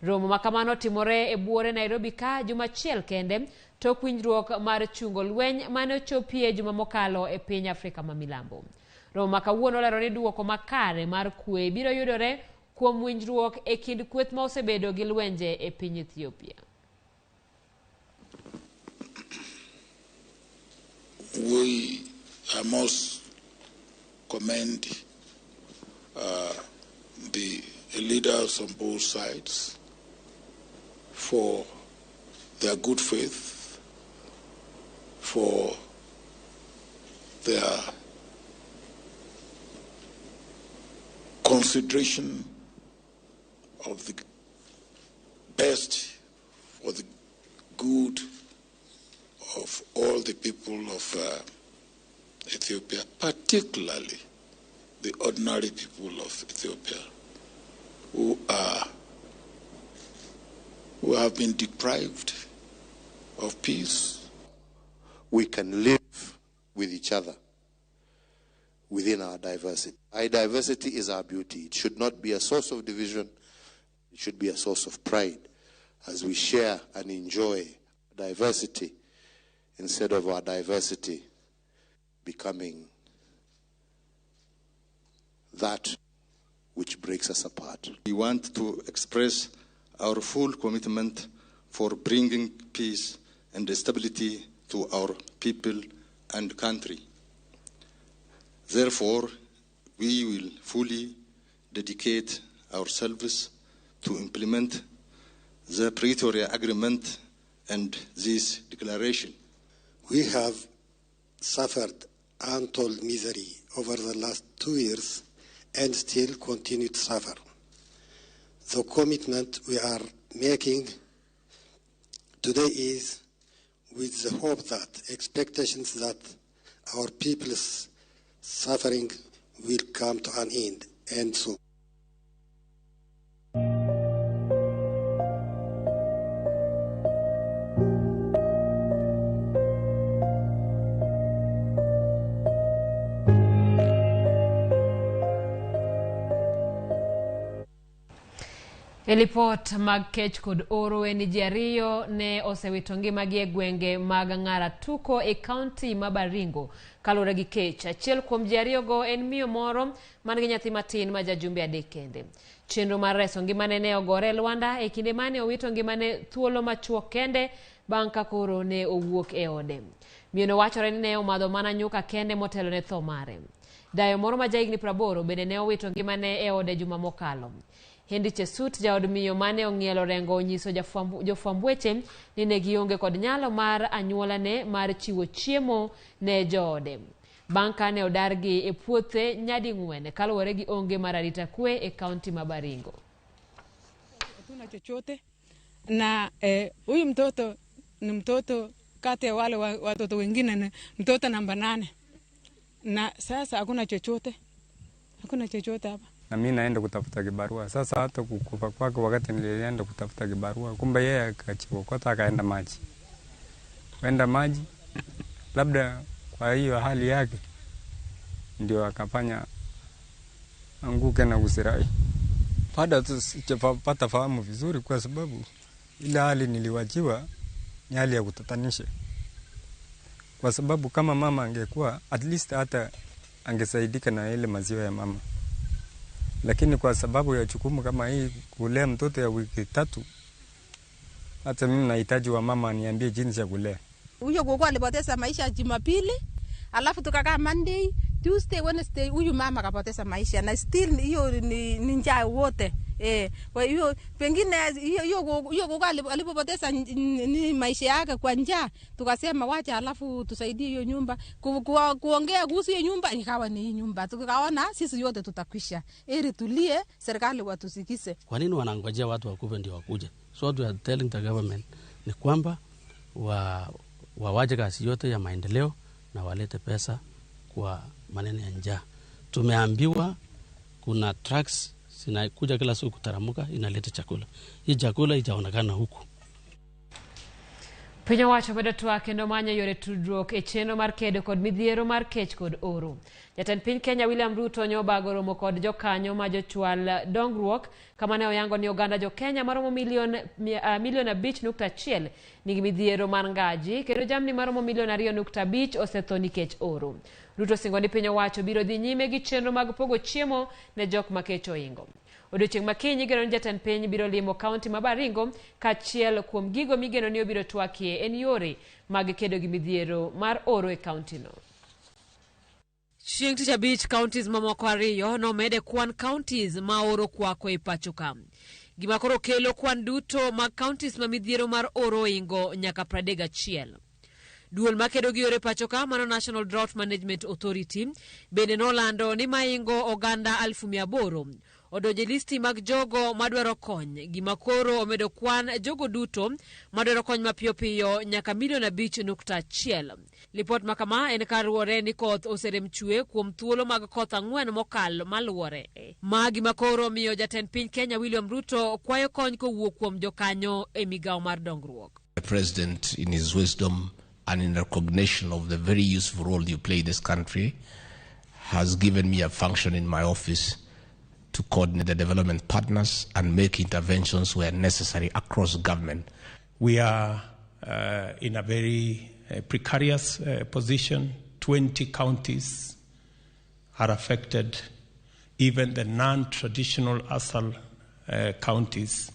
Romo makamano timore e buore Nairobi ka juma achiel kende tok winjruok mar chungo lweny mane ochopie juma mokalo e piny Afrika ma milambo. Romo makawuono olero ni duoko makare mar kwe biro yudore kuom winjruok e kind kweth ma osebedo gi lwenje e piny Ethiopia. We must commend the leaders on both sides for their good faith, for their consideration of the best for the good of all the people of Ethiopia, particularly the ordinary people of Ethiopia who have been deprived of peace. We can live with each other within our diversity. Our diversity is our beauty. It should not be a source of division. It should be a source of pride as we share and enjoy diversity instead of our diversity becoming that which breaks us apart. We want to express our full commitment for bringing peace and stability to our people and country. Therefore, we will fully dedicate ourselves to implement the Pretoria Agreement and this declaration. We have suffered untold misery over the last 2 years and still continue to suffer. The commitment we are making today is with the hope that expectations that our people's suffering will come to an end, and so. Report mag kech kod oro en ji ariyo ne osewito ngimagi e gwenge mag Ng'ara Tuko e kaunti ma Baringo kalure gi kech. Achiel kuom ji ariyogo en miyo moro man gi nyathi matin ma jajumbe 3 kende. Chenro mar reso ngimane ne ogore Luanda e kinde mane owito ngimane thuolo machuok kende bang' ka koro ne owuok e ode. Miyono wachore ni ne omadho mana nyuka kende motelo ne tho mare. Dayo moro ma jahigni 80 bende ne owito ngimane e ode juma mokalo. Hendi Chesut jaod miyo mane ong'ielo rengo onyiso jofwamb weche ni ne gionge kod nyalo mar anyuolane mar chiwo chiemo ne joode. Bang' kane odargi e puothe nyadi 4 kaluwore gi onge mar arita kwe e kaunti ma Baringo. Hatuna chochote na huyu mtoto ni mtoto kati ya wale watoto wengine ni mtoto namba 8 na sasa hakuna chochote hapa. Na mimi naenda kutafuta kibarua. Sasa hata kukufa kwake wakati nilienda kutafuta kibarua, kumbe yeye akachokota akaenda maji. Kwenda maji labda kwa hiyo hali yake ndio akafanya anguke na usirai. Baada tu sijapata fahamu vizuri kwa sababu ile hali niliwajiwa ni hali ya kutatanisha, kwa sababu kama mama angekuwa at least hata angesaidika na ile maziwa ya mama, lakini kwa sababu ya jukumu kama hii kulea mtoto ya wiki 3, hata mimi nahitaji wa mama aniambie jinsi ya kulea. Huyo gogo alipoteza maisha Jumapili, alafu tukakaa Monday, Tuesday, Wednesday huyu mama kapoteza maisha na still hiyo ni njaa wote. Kwa hiyo pengine hiyo gogo alipopoteza ni maisha yake kwa njaa, tukasema wacha alafu tusaidie hiyo nyumba. Kuongea kuhusu hiyo nyumba ikawa ni hii nyumba. Tukaona sisi yote tutakwisha. Tulie, serikali watusikize. Kwa nini wanangojea watu wakufe ndio wakuje? So what we are telling the government ni kwamba wawaje kazi yote ya maendeleo na walete pesa kwa maneno ya njaa. Tumeambiwa kuna trucks zinakuja kila siku kutaramuka inaleta chakula. Hii chakula itaonekana huku. Piny owacho medo twak kendo manyo yore tudruok e chenro mar kedo kod midhiero mar kech kod oro. Jatend piny Kenya William Ruto nyobago romo kod jokanyo ma jochwal dongruok kama ne oyango ni oganda jo Kenya maromo milion 5.1 nigi midhiero mar ngaji kendo jamni maromo milion 2.5 osetho nikech oro. Ruto singo ni piny owacho biro dhi nyime gi chenro mag pogo chiemo ne jok ma kech oingo. Odiochieng' makinyi geno ni jatend piny biro limo kaunti ma Baringo kachiel kuom gigo migeno ni obiro twakie en yore mag kedo gi midhiero mar oro e kaunti no. Chieng' Tich Abich counties mamoko 2 nomede kwan counties ma oro kwako e pacho ka. Gima koro kelo kwan duto mag counties ma midhiero mar oro ingo nyaka 31. Duol makedo gi yore pacho ka mano National Drought Management Authority bende nolando ni maingo oganda 800 odoje listi mag jogo madwaro kony. Gima koro omedo kwan jogo duto madwaro kony mapiyo piyo nyaka milion 5.1. Lipot makama en karuore ni koth oserem chue kuom thuolo mag koth 4 mokal maluore. Gima koro miyo jatend piny Kenya William Ruto kwayo kony kowuok kuom jokanyo e migawo mar dongruok. The President, in his wisdom and in recognition of the very useful role you play in this country, has given me a function in my office to coordinate the development partners and make interventions where necessary across government. We are in a very precarious position. 20 counties are affected. Even the non-traditional ASAL counties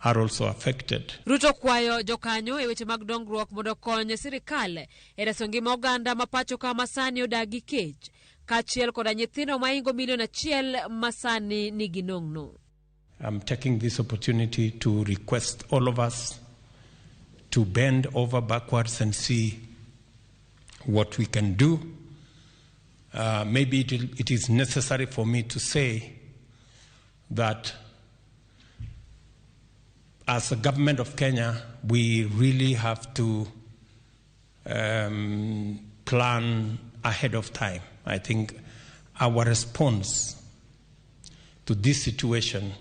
are also affected. Ruto kwayo jokanyo e weche mag dongruok mondo konyo sirikal e reso ngima oganda ma pacho ka masani odagi kech kachiel koda nyithindo maingo milion 1 masani nigi nong'no. I'm taking this opportunity to request all of us to bend over backwards and see what we can do. Maybe it is necessary for me to say that as a government of Kenya, we really have to plan ahead of time. I think our response to this situation,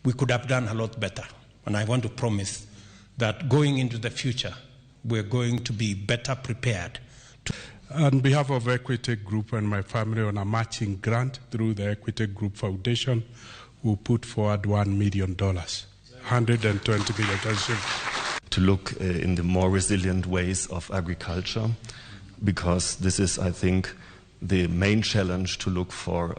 we could have done a lot better. And I want to promise that going into the future, we're going to be better prepared. On behalf of Equity Group and my family, on a matching grant through the Equity Group Foundation, we put forward $1 million, 120 million. To look in the more resilient ways of agriculture, because this is, I think, the main challenge to look for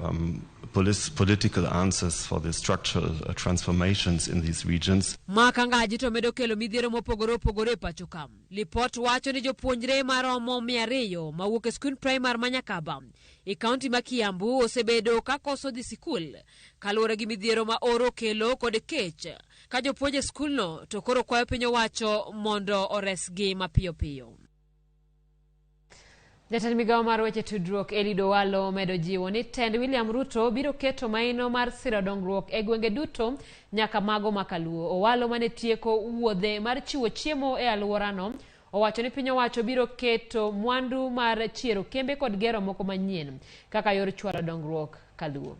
political answers for the structural transformations in these regions. Makangaji to medo kelo midhiero mopogore pacho kam. Lipot wacho ni jopuonjre maromo 200 mawuok e skul primary Manyakaba e kaunti ma Kiambu osebedo ka koso dhi sikul kaluwore gi midhiero ma oro kelo kod kech. Ka jopuonje skul no to koro kwayo piny owacho mondo oresgi mapiyo piyo. Jatend migawo mar weche tudruok Elido Walo medo jiwo ni tend William Ruto biro keto maino mar siro dongruok e gwenge duto nyaka mago makaluo. Owalo mane tieko wuodhe mar chiwo chiemo e alworano owacho ni piny owacho biro keto mwandu mar chiero kembe kod gero moko manyien kaka yor chwalo dongruok kaluo.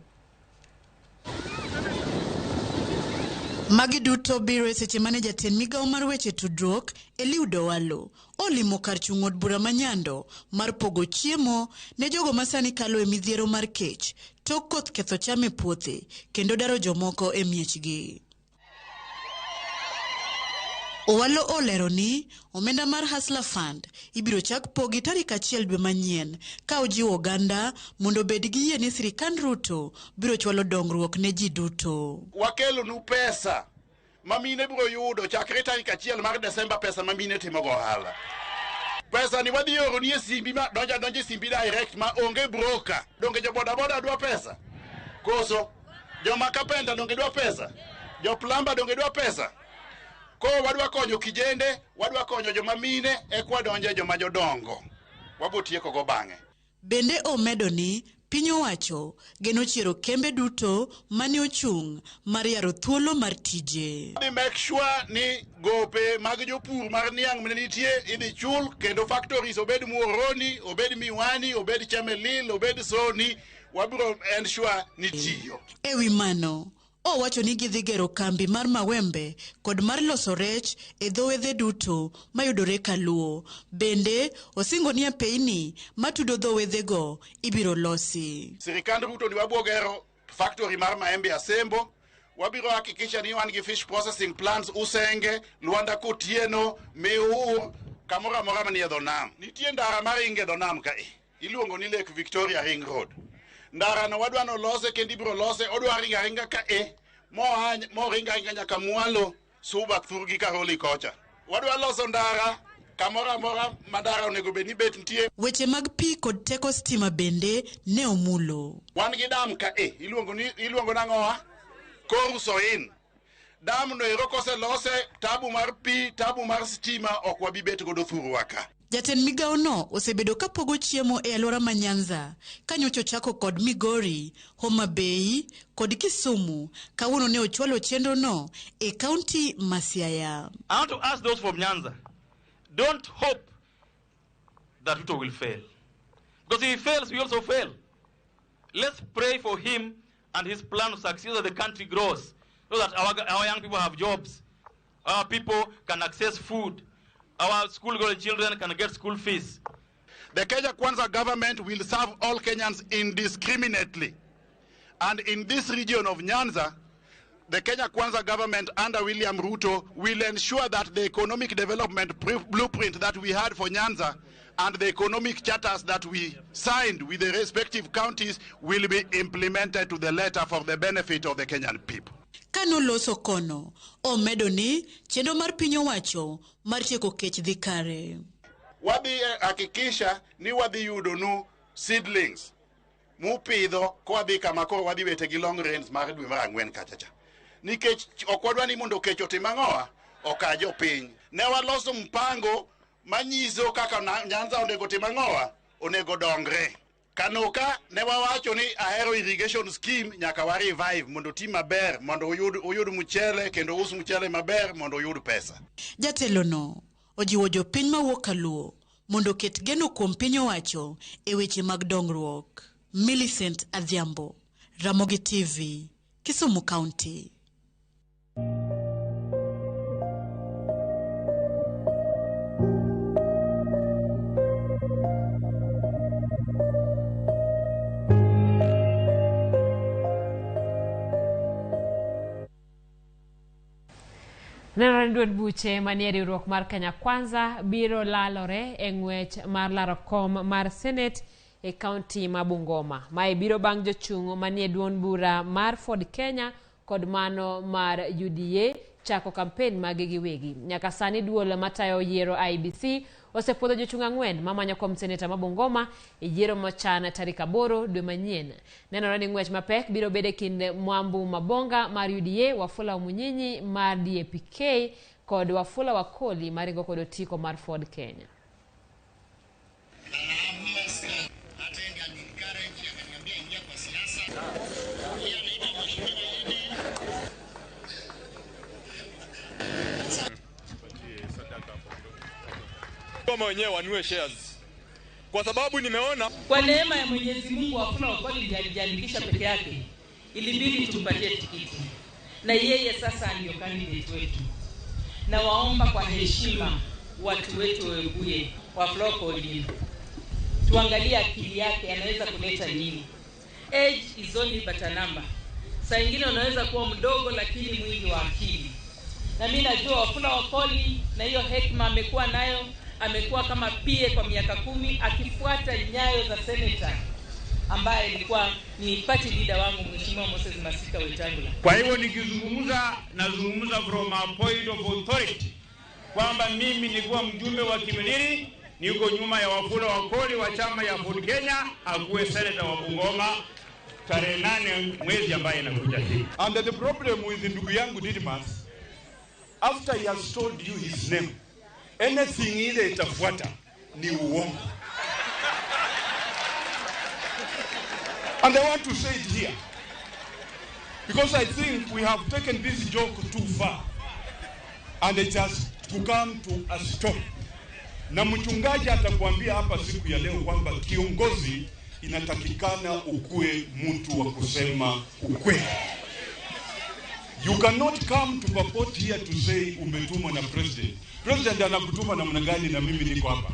Magi duto biro e seche mane jatend migawo mar weche tudruok Elido Walo olimo kar chung' od bura manyando mar pogo chiemo ne jogo masani kalo e midhiero mar kech tok koth ketho cham e puothe kendo daro jomoko e miechgi. Owalo olero ni omenda mar Hustler Fund ibiro chak pogi tarik 1 dwe manyien ka ojiwo oganda mondo bed gi yie ni sirikand Ruto biro chwalo dongruok ne ji duto. Wakelo nu pesa mamine biro yudo chakre tarik 1 mar Desemba, pesa mamine timo go ohala. Pesa ni wadhi oro ni simbi ma donje simbi direct ma onge broker. Donge jo boda boda dwa pesa. Koso jo makapenda donge dwa pesa. Jo plumber donge dwa pesa. Ko wadwa konyo kijende, wadwa konyo joma mine kwa donje joma jodongo. Wabotieko go bang'e. Bende omedo ni piny owacho geno chiero kembe duto mane ochung' mar yaro thuolo mar tije. We make sure ni gope mag jopur mar niang' mane nitie idhi chul, kendo factories obed Muhoroni, obed Miwani, obed Chemelil, obed Soni, wabiro ensure ni tiyo. Ewi mano, owacho ni gidhi gero kambi mar mawembe kod mar loso rech e dho wedhe duto mayudore Kaluo. Bende osingo ni peini matudo dho wedhe go ibiro losi. Sirikand Ruto ni wabiro gero factory mar maembe Asembo. Wabiro hakikisha ni wan gi fish processing plants Usenge, Luanda Kotieno, Meu, kamora mora manie dho nam. Nitie ndara mar inge dho nam kae. Iluongo ni Lake Victoria Ring Road. Ndara no wadwa no lose kendi biro lose odwa ringa ka mo ringa nyaka Mwalo Suba Thurgi Karoli kocha. Wadwa loso ndara kamora mora madara onego beni bet ntie. Weche mag pi kod teko stima bende ne omulo. Wan gi dam ka iluongo nang'oa Korusoin. Dam no ero kose lose tabu mar pi, tabu mar stima ok wabi bet godo thuru waka. Jatend migao no osebedo ka pogo chiemo e alwora ma Nyanza, kanyocho chako kod Migori, Homa Bay kod Kisumu, kawuono ne ochwalo chenro no e kaunti ma Siaya. I want to ask those from Nyanza, don't hope that Ruto will fail. Because if he fails, we also fail. Let's pray for him and his plan to succeed so that the country grows, so that our young people have jobs, our people can access food, our school-going children can get school fees. The Kenya Kwanza government will serve all Kenyans indiscriminately. And in this region of Nyanza, the Kenya Kwanza government under William Ruto will ensure that the economic development blueprint that we had for Nyanza and the economic charters that we signed with the respective counties will be implemented to the letter for the benefit of the Kenyan people. Kano loso kono, omedo ni chendo mar piny owacho mar tieko kech dhi kare. Wadhi hakikisha ni wadhi yudo nu seedlings mupidho ko wadhi kama koro wadhi wete gi long range mar dwe mar 4 kachacha. Nikech ok wadwa ni mondo kech otim ang'owa okajo piny. Ne waloso mpango manyiso kaka Nyanza onego tim ang'owa onego dongre. Kanoka ne wawacho ni ahero irrigation scheme nyaka wa revive mondo ti maber mondo uyud mchele kendo us mchele maber mondo uyud pesa. Jatelo no ojiwo jopiny mawuok Kaluo mondo ket geno kuom piny owacho e weche mag dongruok. Millicent Adhiambo, Ramogi TV, Kisumu County. Nenore ni duond buche manie riwruok mar Kenya Kwanza biro lalore e ng'wech mar laro kom mar Senate e kaunti ma Bungoma. Mae biro bang' jochung' manie duond bura mar Ford Kenya kod mano mar UDA chako kampen mage giwegi. Nyaka sani duol matayo yiero IBC osepodho jochung' 4 mamanyo kom seneta ma Bungoma e yiero mochan tarik 8 dwe manyien. Nenore ni ng'wech mapek biro bede kind Mwambu Mabonga mar UDA, Wafula Munyinyi mar DAPK kod Wafula Wakoli maringo kod otiko mar Ford Kenya. Kama wenyewe wanue shares. Kwa sababu nimeona kwa neema ya Mwenyezi Mungu Wafula Wakoli ndiye alijiandikisha peke yake. Ilibidi tumpatie tikiti. Na yeye sasa ndio candidate wetu. Na waomba kwa heshima watu wetu Webuye Wafula Wakoli. Tuangalie akili yake anaweza kuleta nini. Age is only but a number. Saa nyingine unaweza kuwa mdogo lakini mwingi wa akili. na mimi najua Wafula Wakoli na hiyo hekima amekuwa nayo, amekuwa kama PA kwa miaka 10 akifuata nyayo za senator ambaye ilikuwa ni party leader wangu Mheshimiwa Moses Masika Wetangula. Kwa hivyo nazungumza from a point of authority kwamba mimi nilikuwa mjumbe wa Kimilili, niko nyuma ya Wafula Wakoli wa chama ya Ford Kenya akuwe senator wa Bungoma tarehe 8 mwezi ambaye inakuja hii. And the problem with ndugu yangu Didmas, after he has told you his name, anything ile itafuata ni uongo. And I want to say it here, because I think we have taken this joke too far, and it has to come to a stop. Na mchungaji atakwambia hapa siku ya leo kwamba kiongozi inatakikana ukue mtu wa kusema ukweli. You cannot come to purport here to say umetumwa na president. President anakutuma namna gani na mimi niko hapa?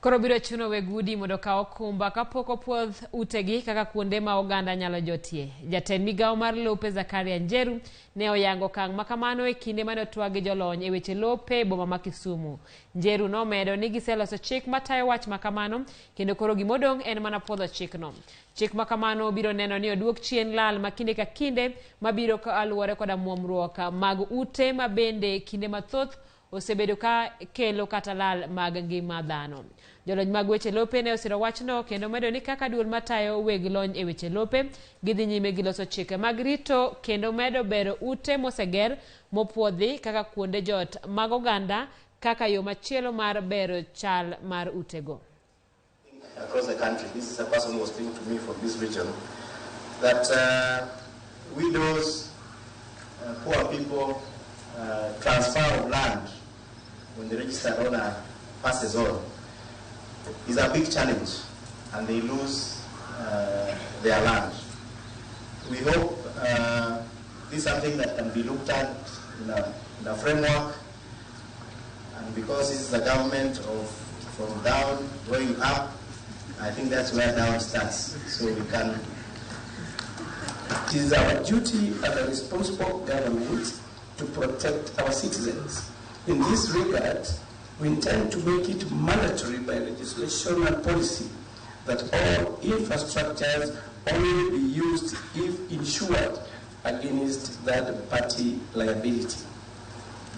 Koro biro chuno wegudi mondo ka okumba kapok opuodh utegi kaka kuonde ma oganda nyalo jotie. Jatend migawo mar lope Zakaria Njeru ne oyango kang' makamano e kinde mane otwagi jolony e weche lope boma ma Kisumu. Njeru nomedo ni giseloso chik matayo wach makamano kendo koro gimodong' en mana puodho chikno. Chik makamano biro neno ni oduok chien lal makinde ka kinde mabiro ka aluore koda muomruok mag ute mabende kinde mathoth osebedo ka kelo kata lal mag ngima dhano. Jolony mag weche lope ne osiro wachno kendo medo ni kaka duol matayo weg lony e weche lope gidhi nyime gi loso chike mag rito kendo medo bero ute moseger mopuodhi kaka kuonde jot mag oganda kaka yo machielo mar bero chal mar utego. Across the country, this is a person who was speaking to me from this region, that widows, poor people, transfer of land when the registered owner passes on is a big challenge, and they lose their land. We hope this is something that can be looked at in a framework, and because this is a government of from down going up, I think that's where down starts. So we can. It is our duty as a responsible government to protect our citizens. In this regard, we intend to make it mandatory by legislation and policy that all infrastructures only be used if insured against third-party liability.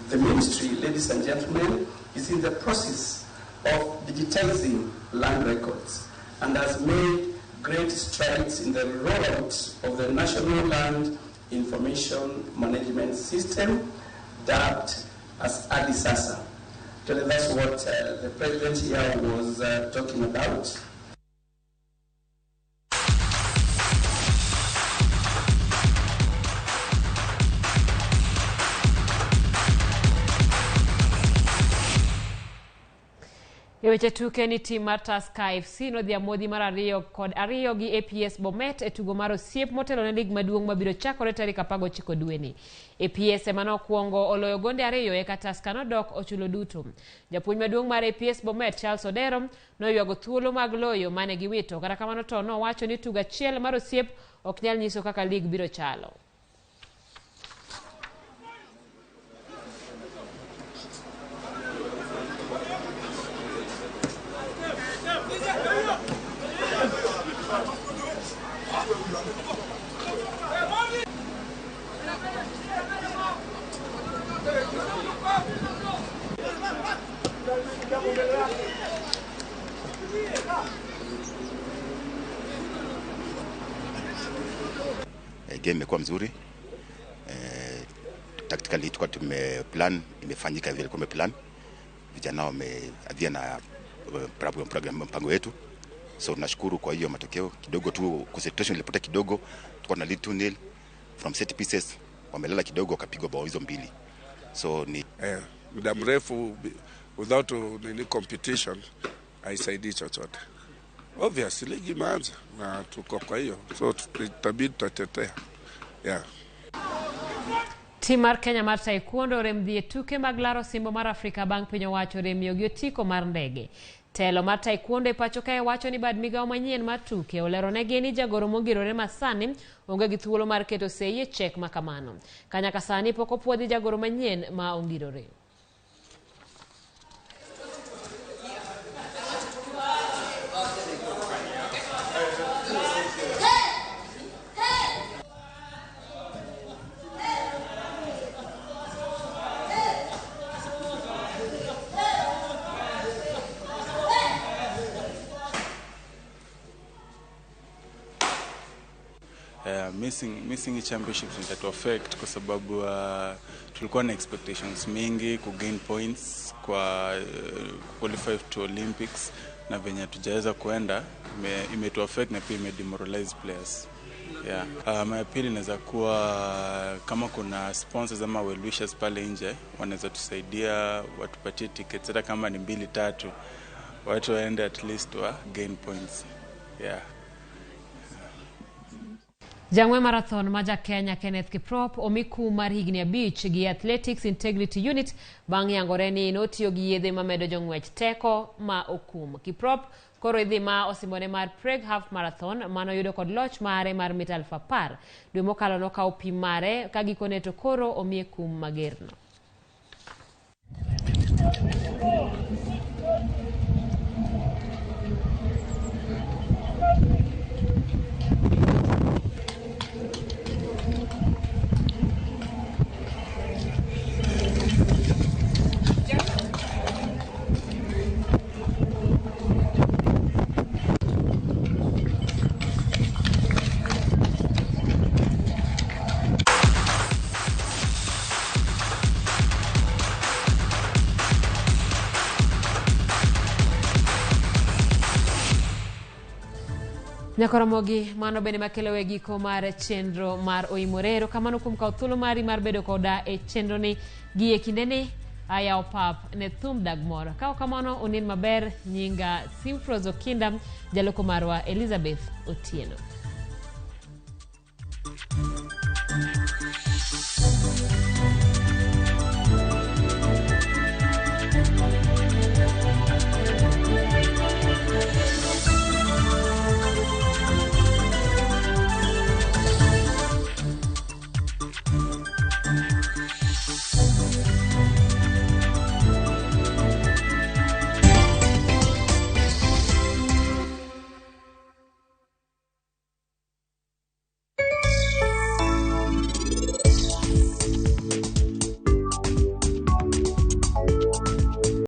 The ministry, ladies and gentlemen, is in the process of digitizing land records and has made great strides in the rollout of the National Land Information Management System, dubbed as ADISASA. Actually, that's what the president here was talking about. Weche tuke ni tim mar Tusker FC nodhi amodhi mar 2-2 gi APS Bomet e tugo mar osiep motelo ne lig maduong' mabiro chakore tarik 19 dweni. APS ema nokuongo oloyo gonde 2 eka Tusker nodok ochulo duto. Japuonj maduong' mar APS Bomet Charles Odero noywago thuolo mag loyo mane giwito, kata kamano to nowacho ni tugo achiel mar osiep ok nyal nyiso kaka lig biro chalo. Game imekuwa mzuri. Tactically tulikuwa tumeplan, imefanyika vile kwa plan. Vijana wameadhia na program mpango wetu. So tunashukuru kwa hiyo matokeo. Kidogo tu concentration ilipotea kidogo. Tulikuwa na lead 2-0 from set pieces. Wamelala kidogo wakapigwa bao hizo mbili. So ni muda mrefu without any competition haisaidii chochote. Obviously ligi imeanza na tuko kwa hiyo, so tutabidi tutatetea. Tim mar Kenya mar taekwondo rem dhi e tuke mag laro simbo mar Afrika bang' piny owacho remiyo gi otiko mar ndege. Telo mar taekwondo e pacho kae wacho ni bad migawo manyien mar tuke oleronegi ni jagoro mogirore masani onge gi thuolo mar keto sei e chek ma kamano. Kanyaka sani pok opuodhi jagoro manyien ma ongirore. Missing championships itatu affect kwa sababu tulikuwa na expectations mingi ku gain points kwa qualify to Olympics na venye tujaweza kuenda imetu affect na pia demoralize players. Yeah. My appeal inaweza kuwa kama kuna sponsors ama well wishers pale nje wanaweza tusaidia watupatie tickets hata kama ni 2-3 watu waende at least wa gain points. Yeah. Jang'we marathon maja Kenya Kenneth Kiprop omiku mar higni 5 gi Athletics Integrity Unit bang' yangore ni notiyo gi yedhe mamedo jong'wech teko ma okum. Kiprop koro idhi ma osimone mar Prague Half Marathon manoyudo kod loch mare mar mita 1000. Dwe mokalo nokawo pim mare ka gikone to koro omiye kum magerno. Ramogi mano bene makelo giko mar chenro mar OIMORE kamano kuom kawo thuolo mari mar bedo koda e chenro ni gi e kindeni aya opap ne thum dagmor kawo kamano onin maber nyinga Simfrozo Kinda jaloko marwa Elizabeth Otieno.